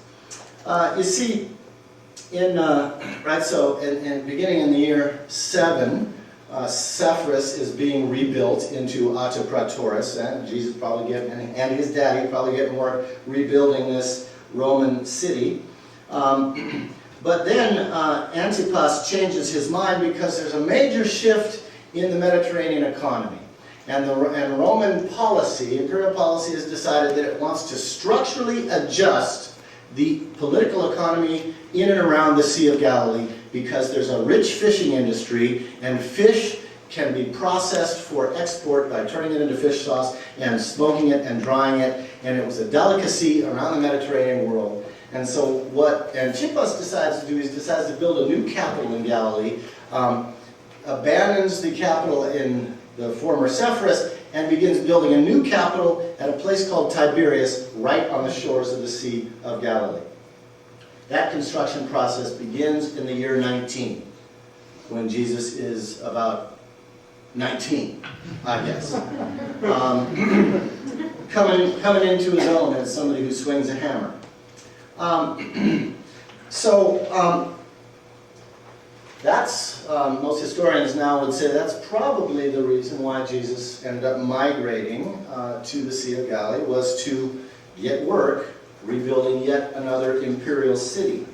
You see, in beginning in the year 7, Sepphoris is being rebuilt into Autopratoris, and Jesus probably getting, and his daddy probably getting work rebuilding this Roman city. But then Antipas changes his mind because there's a major shift in the Mediterranean economy. And Roman policy, imperial policy, has decided that it wants to structurally adjust the political economy in and around the Sea of Galilee because there's a rich fishing industry, and fish can be processed for export by turning it into fish sauce and smoking it and drying it, and it was a delicacy around the Mediterranean world. And so what Antipas decides to do is decides to build a new capital in Galilee, abandons the capital in the former Sepphoris, and begins building a new capital at a place called Tiberias, right on the shores of the Sea of Galilee. That construction process begins in the year 19, when Jesus is about 19, I guess. Coming into his own as somebody who swings a hammer. That's, most historians now would say that's probably the reason why Jesus ended up migrating to the Sea of Galilee, was to get work rebuilding yet another imperial city.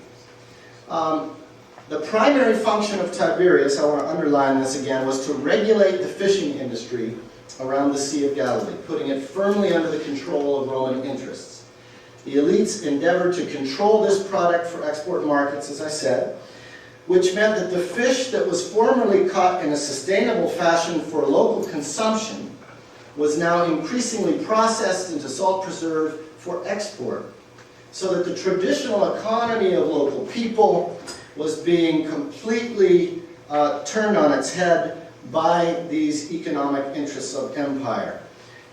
The primary function of Tiberias, I want to underline this again, was to regulate the fishing industry around the Sea of Galilee, putting it firmly under the control of Roman interests. The elites endeavored to control this product for export markets, as I said, which meant that the fish that was formerly caught in a sustainable fashion for local consumption was now increasingly processed into salt preserve for export, so that the traditional economy of local people was being completely turned on its head by these economic interests of empire.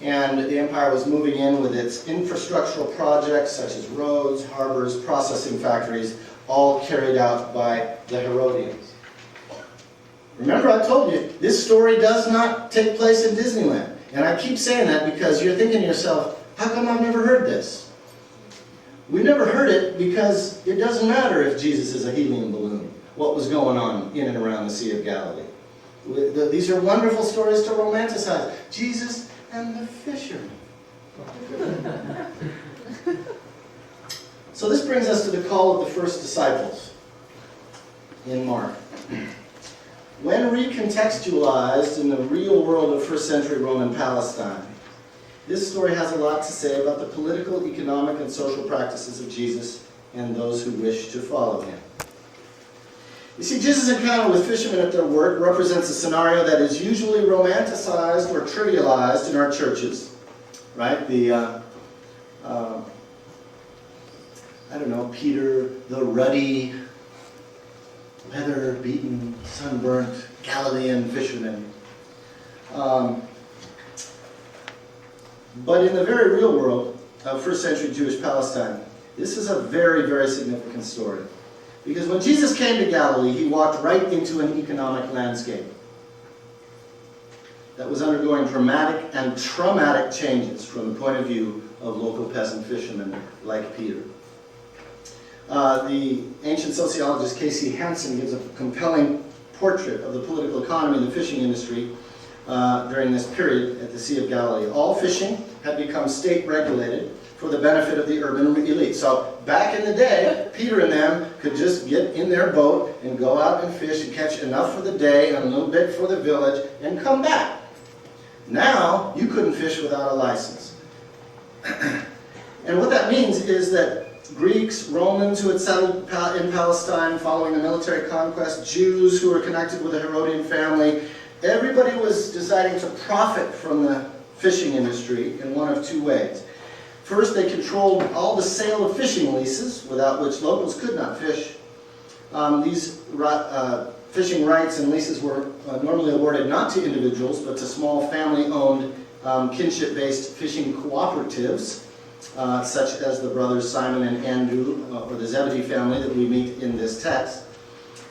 And the empire was moving in with its infrastructural projects such as roads, harbors, processing factories, all carried out by the Herodians. Remember, I told you, this story does not take place in Disneyland. And I keep saying that because you're thinking to yourself, how come I've never heard this? We never heard it because it doesn't matter if Jesus is a helium balloon, what was going on in and around the Sea of Galilee. These are wonderful stories to romanticize. Jesus and the fishermen. So this brings us to the call of the first disciples in Mark. When recontextualized in the real world of first century Roman Palestine, this story has a lot to say about the political, economic, and social practices of Jesus and those who wish to follow him. You see, Jesus' encounter with fishermen at their work represents a scenario that is usually romanticized or trivialized in our churches, right? Peter, the ruddy, weather-beaten, sunburnt Galilean fisherman. But in the very real world of first century Jewish Palestine, this is a very, very significant story. Because when Jesus came to Galilee, he walked right into an economic landscape that was undergoing dramatic and traumatic changes from the point of view of local peasant fishermen like Peter. The ancient sociologist Casey Hansen gives a compelling portrait of the political economy and the fishing industry during this period at the Sea of Galilee. All fishing had become state-regulated for the benefit of the urban elite. So back in the day, Peter and them could just get in their boat and go out and fish and catch enough for the day and a little bit for the village and come back. Now, you couldn't fish without a license. And what that means is that Greeks, Romans who had settled in Palestine following the military conquest, Jews who were connected with the Herodian family, everybody was deciding to profit from the fishing industry in one of two ways. First, they controlled all the sale of fishing leases, without which locals could not fish. These fishing rights and leases were normally awarded not to individuals, but to small family-owned, kinship-based fishing cooperatives, such as the brothers Simon and Andrew, or the Zebedee family that we meet in this text.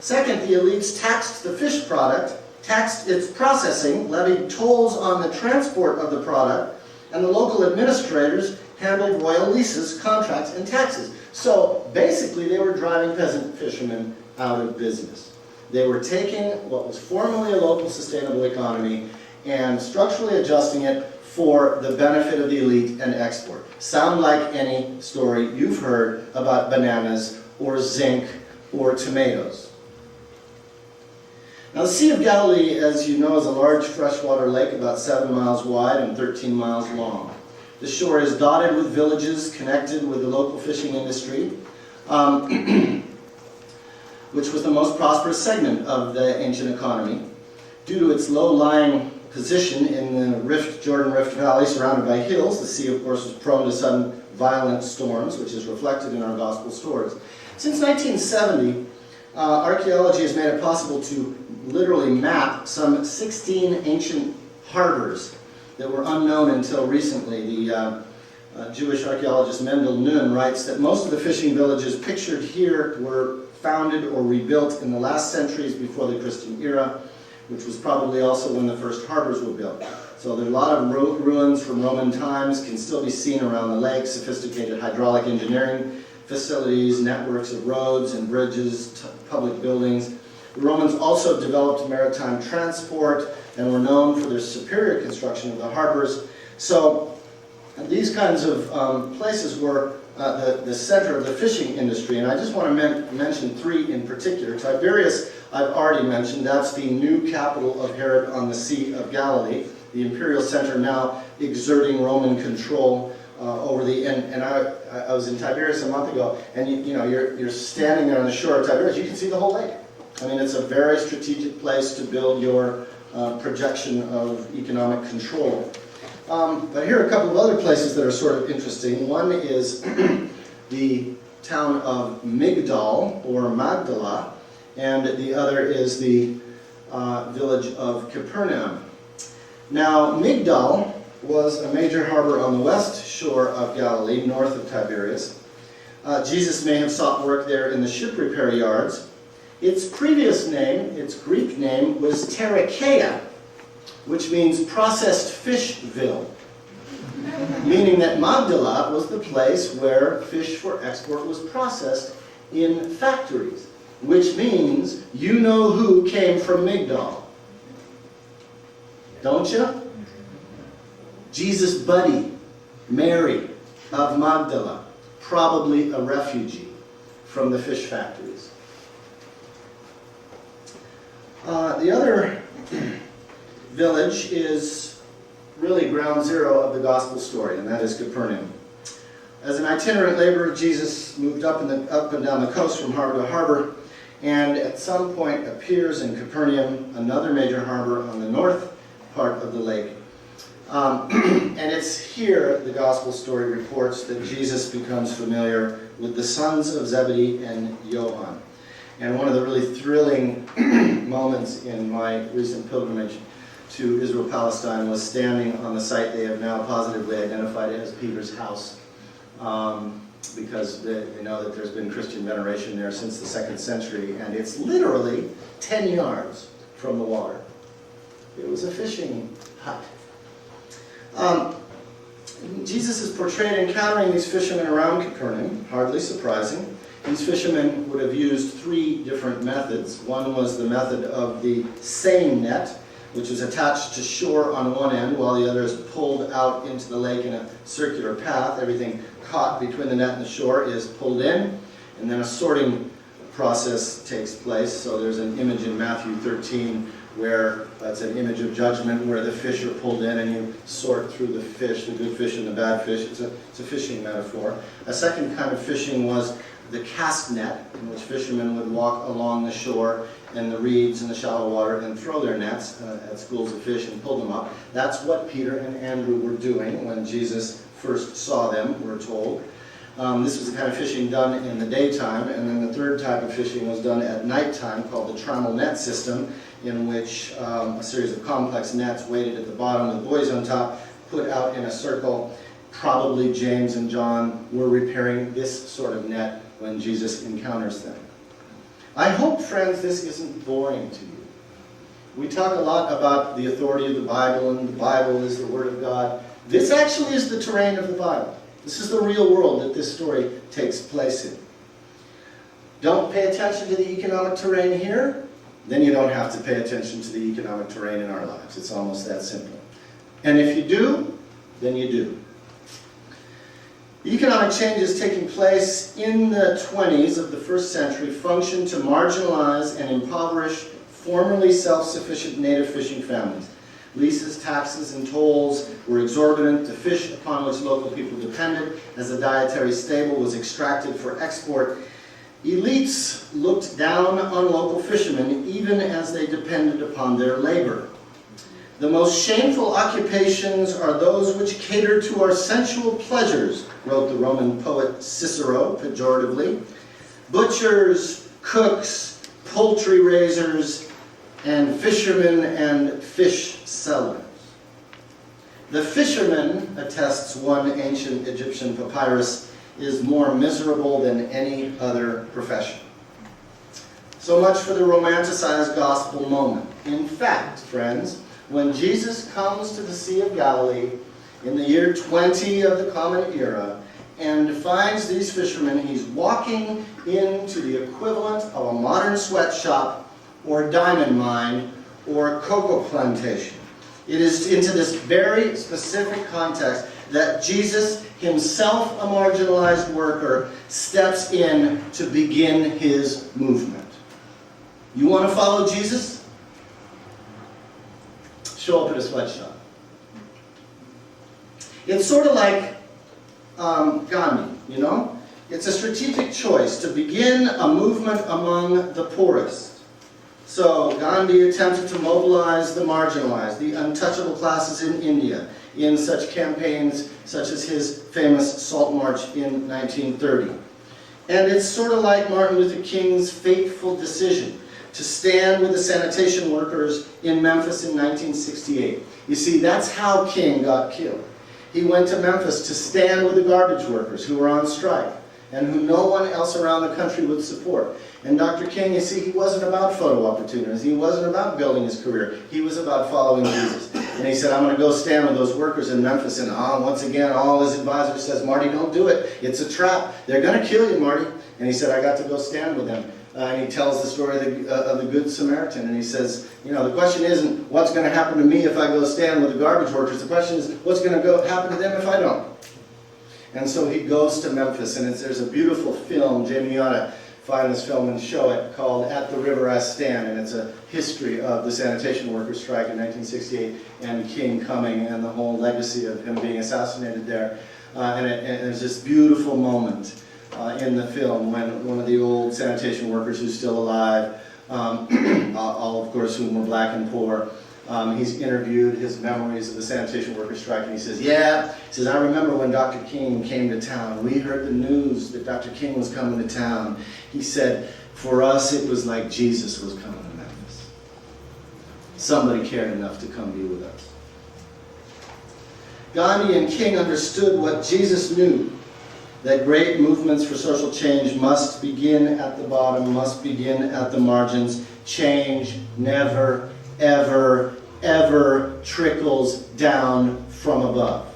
Second, the elites taxed the fish product, taxed its processing, levied tolls on the transport of the product, and the local administrators handled royal leases, contracts, and taxes. So basically they were driving peasant fishermen out of business. They were taking what was formerly a local sustainable economy and structurally adjusting it for the benefit of the elite and export. Sound like any story you've heard about bananas or zinc or tomatoes. Now the Sea of Galilee, as you know, is a large freshwater lake about 7 miles wide and 13 miles long. The shore is dotted with villages connected with the local fishing industry, which was the most prosperous segment of the ancient economy. Due to its low-lying position in the Jordan Rift Valley surrounded by hills, the sea, of course, was prone to sudden violent storms, which is reflected in our gospel stories. Since 1970, archaeology has made it possible to literally map some 16 ancient harbors that were unknown until recently. The Jewish archaeologist Mendel Nun writes that most of the fishing villages pictured here were founded or rebuilt in the last centuries before the Christian era, which was probably also when the first harbors were built. So there are a lot of ruins from Roman times can still be seen around the lake, sophisticated hydraulic engineering facilities, networks of roads and bridges, public buildings. The Romans also developed maritime transport and were known for their superior construction of the harbors. So these kinds of places were the center of the fishing industry. And I just want to mention three in particular. Tiberias, I've already mentioned. That's the new capital of Herod on the Sea of Galilee, the imperial center now exerting Roman control over the. And I was in Tiberias a month ago, and you're standing there on the shore of Tiberias. You can see the whole lake. I mean, it's a very strategic place to build your projection of economic control. But here are a couple of other places that are sort of interesting. One is the town of Migdal, or Magdala, and the other is the village of Capernaum. Now, Migdal was a major harbor on the west shore of Galilee, north of Tiberias. Jesus may have sought work there in the ship repair yards. Its previous name, its Greek name, was Terrakeia, which means processed fishville, meaning that Magdala was the place where fish for export was processed in factories, which means you know who came from Migdal. Don't you? Jesus' buddy, Mary of Magdala, probably a refugee from the fish factories. The other village is really ground zero of the gospel story, and that is Capernaum. As an itinerant laborer, Jesus moved up and down the coast from harbor to harbor, and at some point appears in Capernaum, another major harbor on the north part of the lake. And it's here the gospel story reports that Jesus becomes familiar with the sons of Zebedee and Johann. And one of the really thrilling moments in my recent pilgrimage to Israel-Palestine was standing on the site they have now positively identified as Peter's house, because they know that there's been Christian veneration there since the 2nd century, and it's literally 10 yards from the water. It was a fishing hut. Jesus is portrayed encountering these fishermen around Capernaum, hardly surprising. These fishermen would have used 3 different methods. One was the method of the seine net, which is attached to shore on one end, while the other is pulled out into the lake in a circular path. Everything caught between the net and the shore is pulled in, and then a sorting process takes place. So there's an image in Matthew 13 where that's an image of judgment, where the fish are pulled in and you sort through the fish, the good fish and the bad fish. It's a fishing metaphor. A second kind of fishing was the cast net, in which fishermen would walk along the shore and the reeds in the shallow water and throw their nets at schools of fish and pull them up. That's what Peter and Andrew were doing when Jesus first saw them, we're told. This was the kind of fishing done in the daytime, and then the third type of fishing was done at nighttime, called the trammel net system, in which a series of complex nets weighted at the bottom, the boys on top, put out in a circle. Probably James and John were repairing this sort of net when Jesus encounters them. I hope, friends, this isn't boring to you. We talk a lot about the authority of the Bible, and the Bible is the Word of God. This actually is the terrain of the Bible. This is the real world that this story takes place in. Don't pay attention to the economic terrain here, then you don't have to pay attention to the economic terrain in our lives. It's almost that simple. And if you do, then you do. The economic changes taking place in the 20s of the 1st century functioned to marginalize and impoverish formerly self-sufficient native fishing families. Leases, taxes, and tolls were exorbitant. The fish upon which local people depended as a dietary staple was extracted for export. Elites looked down on local fishermen even as they depended upon their labor. The most shameful occupations are those which cater to our sensual pleasures, wrote the Roman poet Cicero pejoratively. Butchers, cooks, poultry raisers, and fishermen and fish sellers. The fisherman, attests one ancient Egyptian papyrus, is more miserable than any other profession. So much for the romanticized gospel moment. In fact, friends, when Jesus comes to the Sea of Galilee in the year 20 of the Common Era and finds these fishermen, he's walking into the equivalent of a modern sweatshop or diamond mine or cocoa plantation. It is into this very specific context that Jesus, himself a marginalized worker, steps in to begin his movement. You want to follow Jesus? Show up at a sweatshop. It's sort of like Gandhi, you know? It's a strategic choice to begin a movement among the poorest. So Gandhi attempted to mobilize the marginalized, the untouchable classes in India, in such campaigns such as his famous Salt March in 1930. And it's sort of like Martin Luther King's fateful decision to stand with the sanitation workers in Memphis in 1968. You see, that's how King got killed. He went to Memphis to stand with the garbage workers who were on strike. and who no one else around the country would support. And Dr. King, you see, he wasn't about photo opportunities. He wasn't about building his career. He was about following Jesus. And he said, I'm going to go stand with those workers in Memphis. And once again, all his advisors says, Marty, don't do it. It's a trap. They're going to kill you, Marty. And he said, I got to go stand with them. And he tells the story of the Good Samaritan. And he says, the question isn't what's going to happen to me if I go stand with the garbage workers. The question is, what's going to happen to them if I don't? And so he goes to Memphis. And there's a beautiful film. Jamie, you ought to find this film and show it, called At the River I Stand. And it's a history of the sanitation workers' strike in 1968 and King coming and the whole legacy of him being assassinated there. And there's this beautiful moment in the film when one of the old sanitation workers who's still alive, all of course whom were black and poor, he's interviewed his memories of the sanitation workers' strike, and he says, I remember when Dr. King came to town. We heard the news that Dr. King was coming to town. He said, for us it was like Jesus was coming to Memphis. Somebody cared enough to come be with us. Gandhi and King understood what Jesus knew, that great movements for social change must begin at the bottom, must begin at the margins. Change never, ever, ever trickles down from above.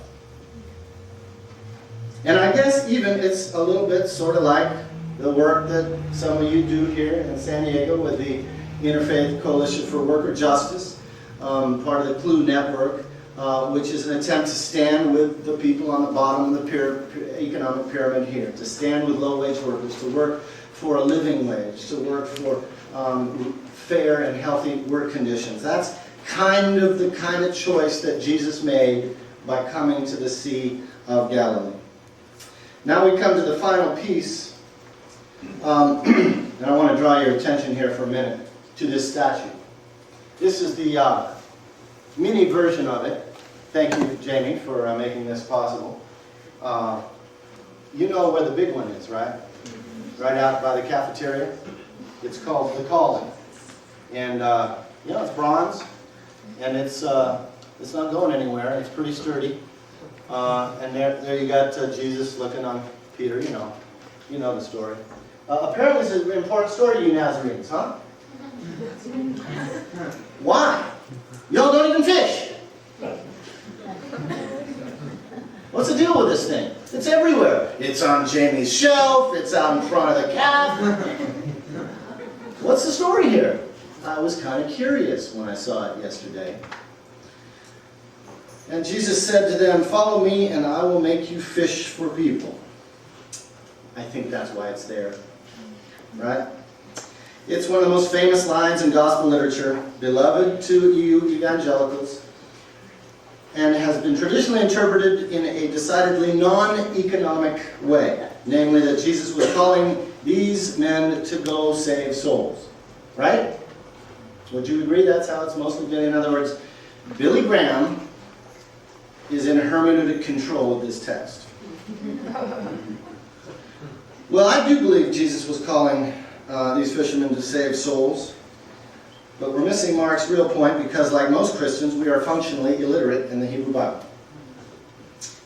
And I guess even it's a little bit sort of like the work that some of you do here in San Diego with the Interfaith Coalition for Worker Justice, part of the CLUE network, which is an attempt to stand with the people on the bottom of the economic pyramid here, to stand with low-wage workers, to work for a living wage, to work for fair and healthy work conditions. That's the kind of choice that Jesus made by coming to the Sea of Galilee. Now we come to the final piece, and I want to draw your attention here for a minute to this statue. This is the mini version of it. Thank you, Jamie, for making this possible. You know where the big one is, right? Right out by the cafeteria. It's called the Calling. And it's bronze, and it's not going anywhere. It's pretty sturdy. And there you got Jesus looking on Peter. You know the story. Apparently, this is an important story to you Nazarenes, huh? Why? Y'all don't even fish. What's the deal with this thing? It's everywhere. It's on Jamie's shelf. It's out in front of the calf. What's the story here? I was kind of curious when I saw it yesterday. And Jesus said to them, follow me and I will make you fish for people. I think that's why it's there. Right? It's one of the most famous lines in gospel literature, beloved to you evangelicals, and has been traditionally interpreted in a decidedly non-economic way. Namely, that Jesus was calling these men to go save souls. Right? Would you agree that's how it's mostly been? In other words, Billy Graham is in hermeneutic control of this text. Well, I do believe Jesus was calling these fishermen to save souls. But we're missing Mark's real point because, like most Christians, we are functionally illiterate in the Hebrew Bible.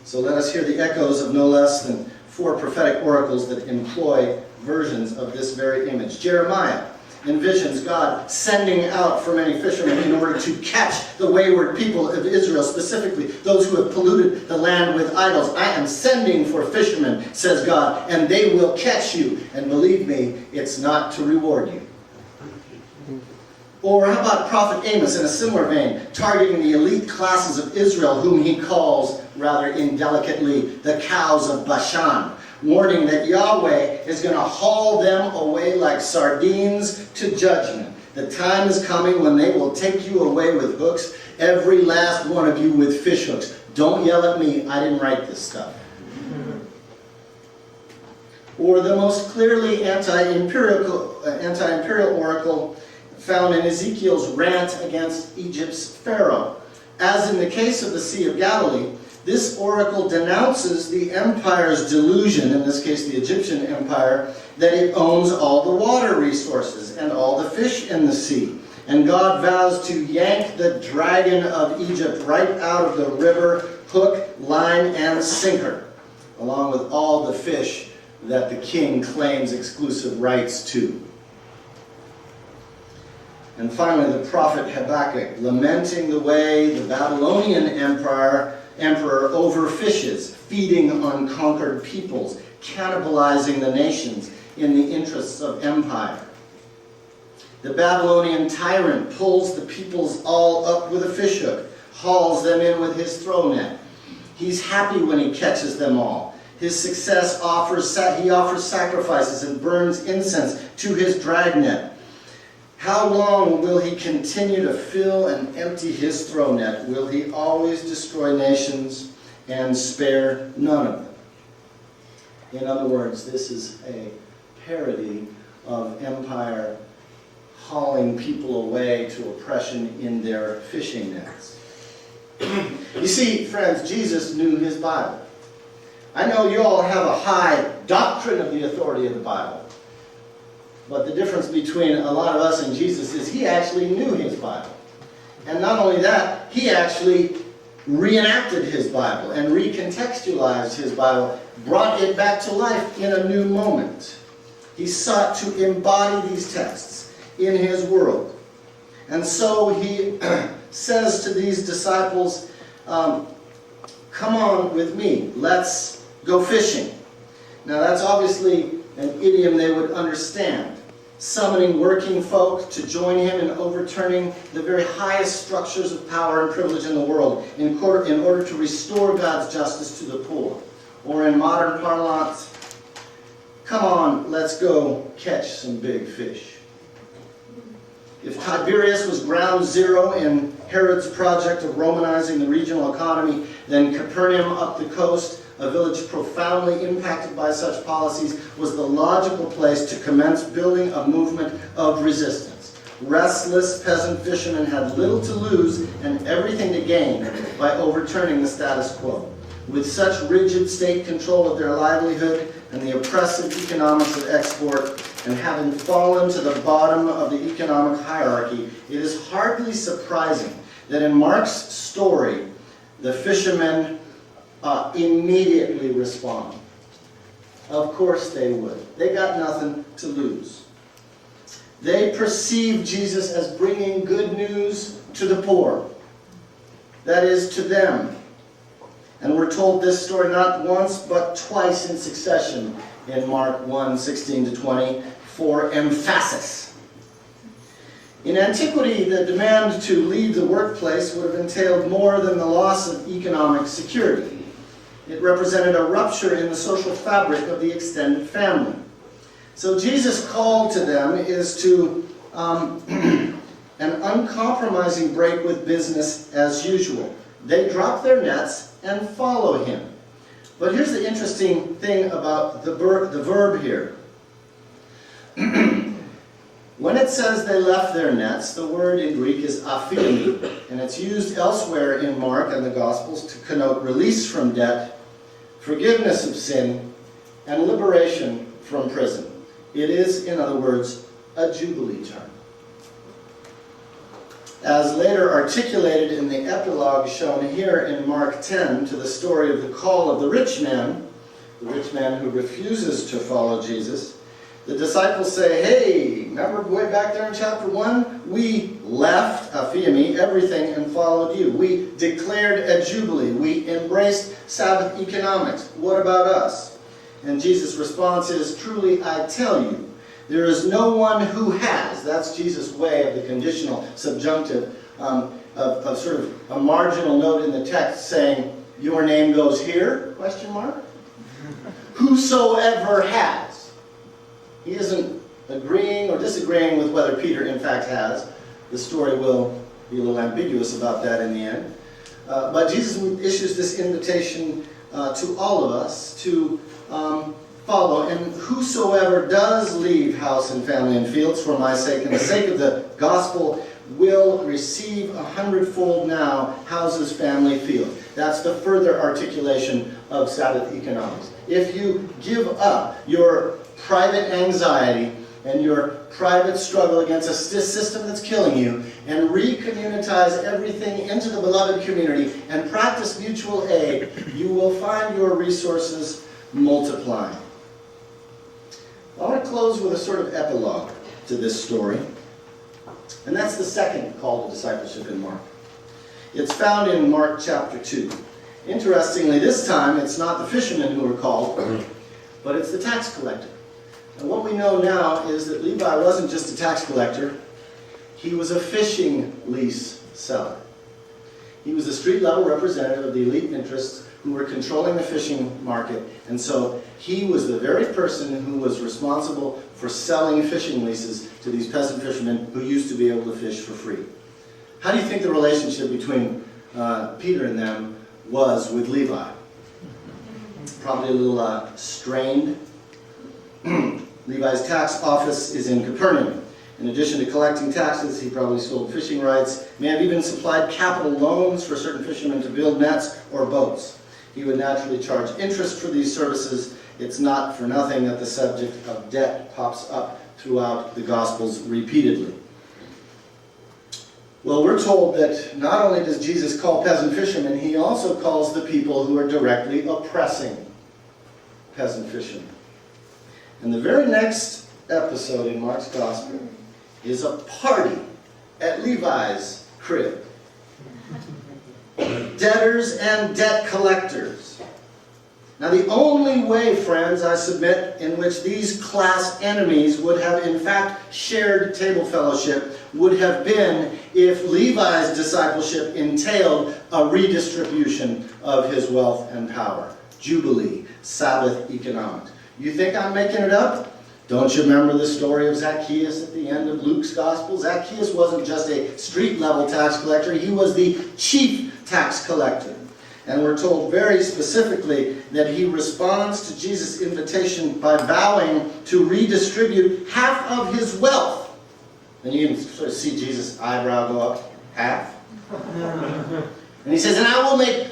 So let us hear the echoes of no less than 4 prophetic oracles that employ versions of this very image. Jeremiah envisions God sending out for many fishermen in order to catch the wayward people of Israel, specifically those who have polluted the land with idols. I am sending for fishermen, says God, and they will catch you. And believe me, it's not to reward you. Or how about Prophet Amos in a similar vein, targeting the elite classes of Israel, whom he calls, rather indelicately, the cows of Bashan, warning that Yahweh is going to haul them away like sardines to judgment. The time is coming when they will take you away with hooks, every last one of you with fish hooks. Don't yell at me, I didn't write this stuff. Or the most clearly anti-imperial oracle found in Ezekiel's rant against Egypt's Pharaoh. As in the case of the Sea of Galilee, this oracle denounces the empire's delusion, in this case the Egyptian empire, that it owns all the water resources and all the fish in the sea. And God vows to yank the dragon of Egypt right out of the river, hook, line, and sinker, along with all the fish that the king claims exclusive rights to. And finally, the prophet Habakkuk, lamenting the way the Babylonian emperor overfishes, feeding on conquered peoples, cannibalizing the nations in the interests of empire. The Babylonian tyrant pulls the peoples all up with a fishhook, hauls them in with his throw net. He's happy when he catches them all. His success he offers sacrifices and burns incense to his dragnet. How long will he continue to fill and empty his throw net? Will he always destroy nations and spare none of them? In other words, this is a parody of empire hauling people away to oppression in their fishing nets. You see, friends, Jesus knew his Bible. I know you all have a high doctrine of the authority of the Bible. But the difference between a lot of us and Jesus is he actually knew his Bible. And not only that, he actually reenacted his Bible and recontextualized his Bible, brought it back to life in a new moment. He sought to embody these texts in his world. And so he says to these disciples, come on with me, let's go fishing. Now that's obviously an idiom they would understand. Summoning working folk to join him in overturning the very highest structures of power and privilege in the world in order to restore God's justice to the poor. Or in modern parlance, come on, let's go catch some big fish. If Tiberias was ground zero in Herod's project of Romanizing the regional economy, then Capernaum up the coast, a village profoundly impacted by such policies, was the logical place to commence building a movement of resistance. Restless peasant fishermen had little to lose and everything to gain by overturning the status quo. With such rigid state control of their livelihood and the oppressive economics of export, and having fallen to the bottom of the economic hierarchy, it is hardly surprising that in Mark's story, the fishermen immediately respond. Of course they would. They got nothing to lose. They perceive Jesus as bringing good news to the poor. That is, to them. And we're told this story not once, but twice in succession in Mark 1:16-20 for emphasis. In antiquity, the demand to leave the workplace would have entailed more than the loss of economic security. It represented a rupture in the social fabric of the extended family. So Jesus' call to them is to an uncompromising break with business as usual. They drop their nets and follow him. But here's the interesting thing about the verb here. When it says they left their nets, the word in Greek is aphiemi, and it's used elsewhere in Mark and the Gospels to connote release from debt, forgiveness of sin, and liberation from prison. It is, in other words, a jubilee term. As later articulated in the epilogue shown here in Mark 10 to the story of the call of the rich man who refuses to follow Jesus, the disciples say, hey, remember way back there in chapter 1? We left, aphiemi, everything and followed you. We declared a jubilee. We embraced Sabbath economics. What about us? And Jesus' response is, truly I tell you, there is no one who has. That's Jesus' way of the conditional subjunctive, of sort of a marginal note in the text saying, your name goes here, question mark? Whosoever has. He isn't agreeing or disagreeing with whether Peter in fact has. The story will be a little ambiguous about that in the end. But Jesus issues this invitation to all of us to follow. And whosoever does leave house and family and fields for my sake and the sake of the gospel will receive 100-fold now, houses, family, field. That's the further articulation of Sabbath economics. If you give up your private anxiety and your private struggle against a system that's killing you and recommunitize everything into the beloved community and practice mutual aid, you will find your resources multiplying. I want to close with a sort of epilogue to this story. And that's the second call to discipleship in Mark. It's found in Mark chapter 2. Interestingly, this time it's not the fishermen who are called, but it's the tax collector. And what we know now is that Levi wasn't just a tax collector, he was a fishing lease seller. He was a street-level representative of the elite interests who were controlling the fishing market, and so he was the very person who was responsible for selling fishing leases to these peasant fishermen who used to be able to fish for free. How do you think the relationship between Peter and them was with Levi? Probably a little strained. Levi's tax office is in Capernaum. In addition to collecting taxes, he probably sold fishing rights, may have even supplied capital loans for certain fishermen to build nets or boats. He would naturally charge interest for these services. It's not for nothing that the subject of debt pops up throughout the Gospels repeatedly. Well, we're told that not only does Jesus call peasant fishermen, he also calls the people who are directly oppressing peasant fishermen. And the very next episode in Mark's Gospel is a party at Levi's crib. Debtors and debt collectors. Now, the only way, friends, I submit, in which these class enemies would have in fact shared table fellowship would have been if Levi's discipleship entailed a redistribution of his wealth and power. Jubilee, Sabbath economics. You think I'm making it up? Don't you remember the story of Zacchaeus at the end of Luke's Gospel? Zacchaeus wasn't just a street-level tax collector, he was the chief tax collector. And we're told very specifically that he responds to Jesus' invitation by vowing to redistribute half of his wealth. And you can sort of see Jesus' eyebrow go up, half. And he says, and I will make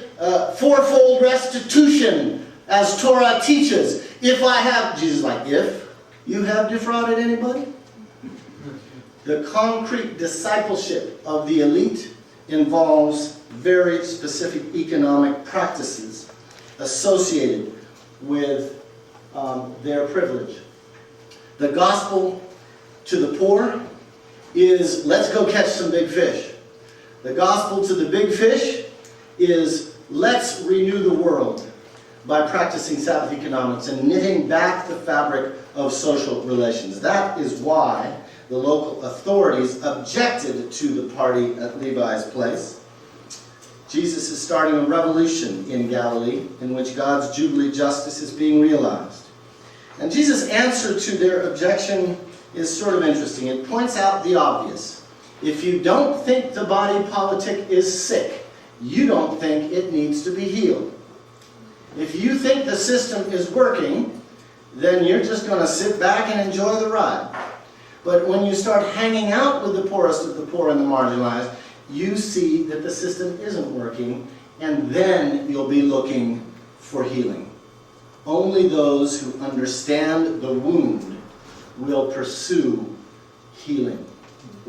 fourfold restitution as Torah teaches. If I have, Jesus is like, if you have defrauded anybody? The concrete discipleship of the elite involves very specific economic practices associated with their privilege. The gospel to the poor is, let's go catch some big fish. The gospel to the big fish is, let's renew the world by practicing Sabbath economics and knitting back the fabric of social relations. That is why the local authorities objected to the party at Levi's place. Jesus is starting a revolution in Galilee in which God's Jubilee justice is being realized. And Jesus' answer to their objection is sort of interesting. It points out the obvious. If you don't think the body politic is sick, you don't think it needs to be healed. If you think the system is working, then you're just going to sit back and enjoy the ride. But when you start hanging out with the poorest of the poor and the marginalized, you see that the system isn't working, and then you'll be looking for healing. Only those who understand the wound will pursue healing.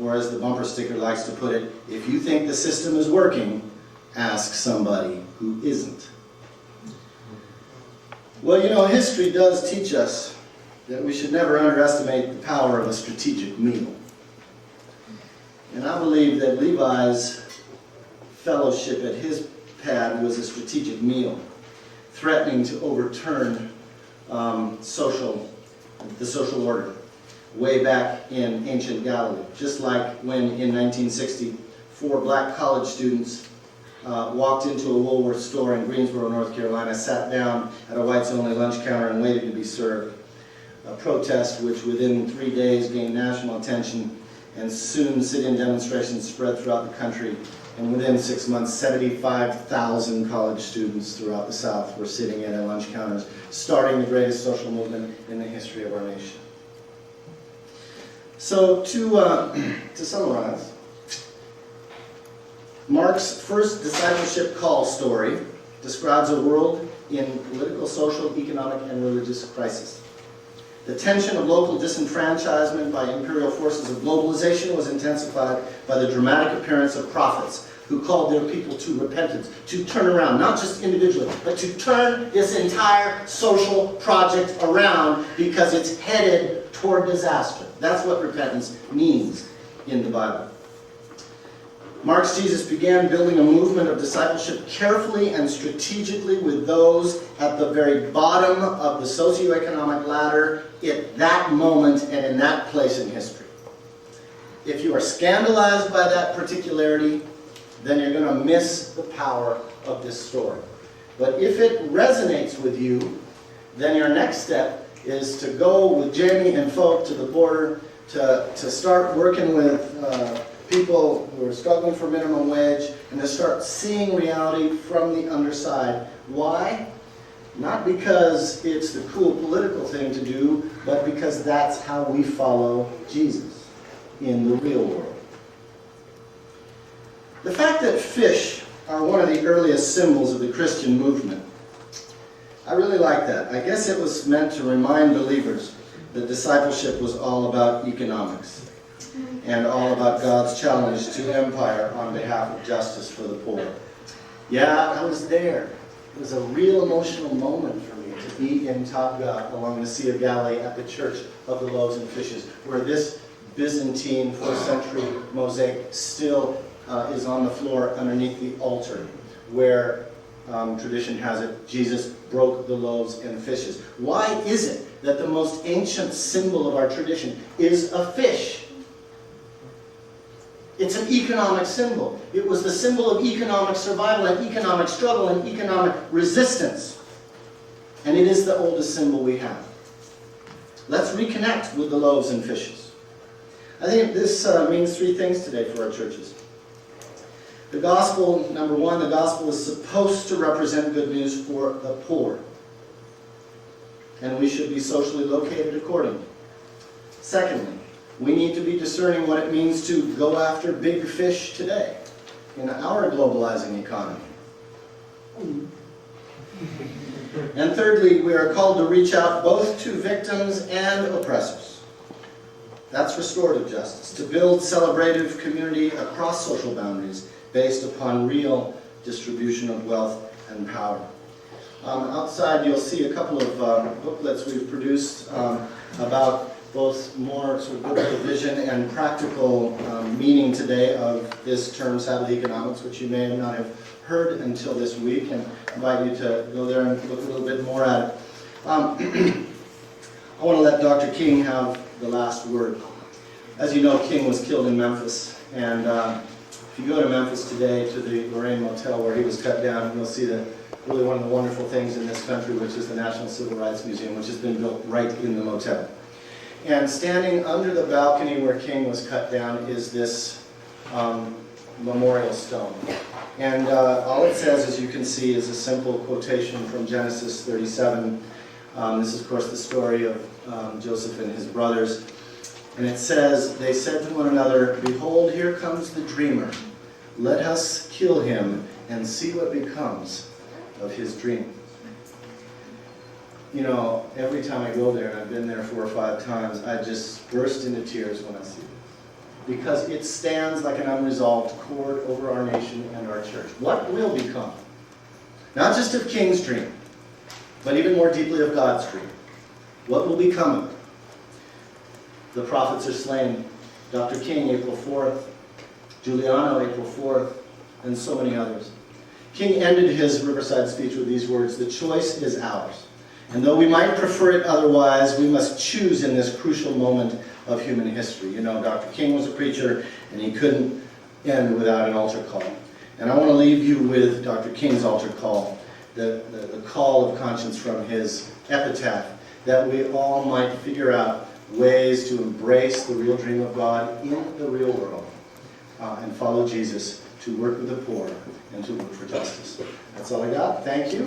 Or as the bumper sticker likes to put it, if you think the system is working, ask somebody who isn't. Well, you know, history does teach us that we should never underestimate the power of a strategic meal. And I believe that Levi's fellowship at his pad was a strategic meal, threatening to overturn the social order way back in ancient Galilee. Just like when in 1960, 4 black college students walked into a Woolworth store in Greensboro, North Carolina, sat down at a whites-only lunch counter and waited to be served. A protest which within 3 days gained national attention, and soon sit-in demonstrations spread throughout the country. And within 6 months, 75,000 college students throughout the South were sitting in at lunch counters, starting the greatest social movement in the history of our nation. So to summarize, Mark's first discipleship call story describes a world in political, social, economic, and religious crisis. The tension of local disenfranchisement by imperial forces of globalization was intensified by the dramatic appearance of prophets who called their people to repentance, to turn around, not just individually, but to turn this entire social project around because it's headed toward disaster. That's what repentance means in the Bible. Mark's Jesus began building a movement of discipleship carefully and strategically with those at the very bottom of the socioeconomic ladder at that moment and in that place in history. If you are scandalized by that particularity, then you're going to miss the power of this story. But if it resonates with you, then your next step is to go with Jamie and folk to the border to start working with people who are struggling for minimum wage and to start seeing reality from the underside. Why? Not because it's the cool political thing to do, but because that's how we follow Jesus in the real world. The fact that fish are one of the earliest symbols of the Christian movement, I really like that. I guess it was meant to remind believers that discipleship was all about economics and all about God's challenge to empire on behalf of justice for the poor. Yeah, I was there. It was a real emotional moment for me to be in Tabgha along the Sea of Galilee at the Church of the Loaves and Fishes, where this Byzantine 4th century mosaic still is on the floor underneath the altar, where tradition has it, Jesus broke the loaves and fishes. Why is it that the most ancient symbol of our tradition is a fish? It's an economic symbol. It was the symbol of economic survival and economic struggle and economic resistance. And it is the oldest symbol we have. Let's reconnect with the loaves and fishes. I think this means three things today for our churches. The gospel, number one, the gospel is supposed to represent good news for the poor. And we should be socially located accordingly. Secondly, we need to be discerning what it means to go after big fish today in our globalizing economy. And thirdly, we are called to reach out both to victims and oppressors. That's restorative justice, to build celebrative community across social boundaries based upon real distribution of wealth and power. Outside you'll see a couple of booklets we've produced about both more sort of biblical vision and practical meaning today of this term, Sabbath economics, which you may not have heard until this week, and I invite you to go there and look a little bit more at it. I want to let Dr. King have the last word. As you know, King was killed in Memphis, and if you go to Memphis today, to the Lorraine Motel where he was cut down, you'll see that really one of the wonderful things in this country, which is the National Civil Rights Museum, which has been built right in the motel. And standing under the balcony where King was cut down is this memorial stone. And all it says, as you can see, is a simple quotation from Genesis 37. This is, of course, the story of Joseph and his brothers. And it says, they said to one another, "Behold, here comes the dreamer. Let us kill him and see what becomes of his dream." You know, every time I go there, and I've been there 4 or 5 times, I just burst into tears when I see it. Because it stands like an unresolved chord over our nation and our church. What will become? Not just of King's dream, but even more deeply of God's dream. What will become of it? The prophets are slain. Dr. King, April 4th. Juliano, April 4th. And so many others. King ended his Riverside speech with these words, "The choice is ours. And though we might prefer it otherwise, we must choose in this crucial moment of human history." You know, Dr. King was a preacher, and he couldn't end without an altar call. And I want to leave you with Dr. King's altar call, the call of conscience from his epitaph, that we all might figure out ways to embrace the real dream of God in the real world and follow Jesus to work with the poor and to work for justice. That's all I got. Thank you.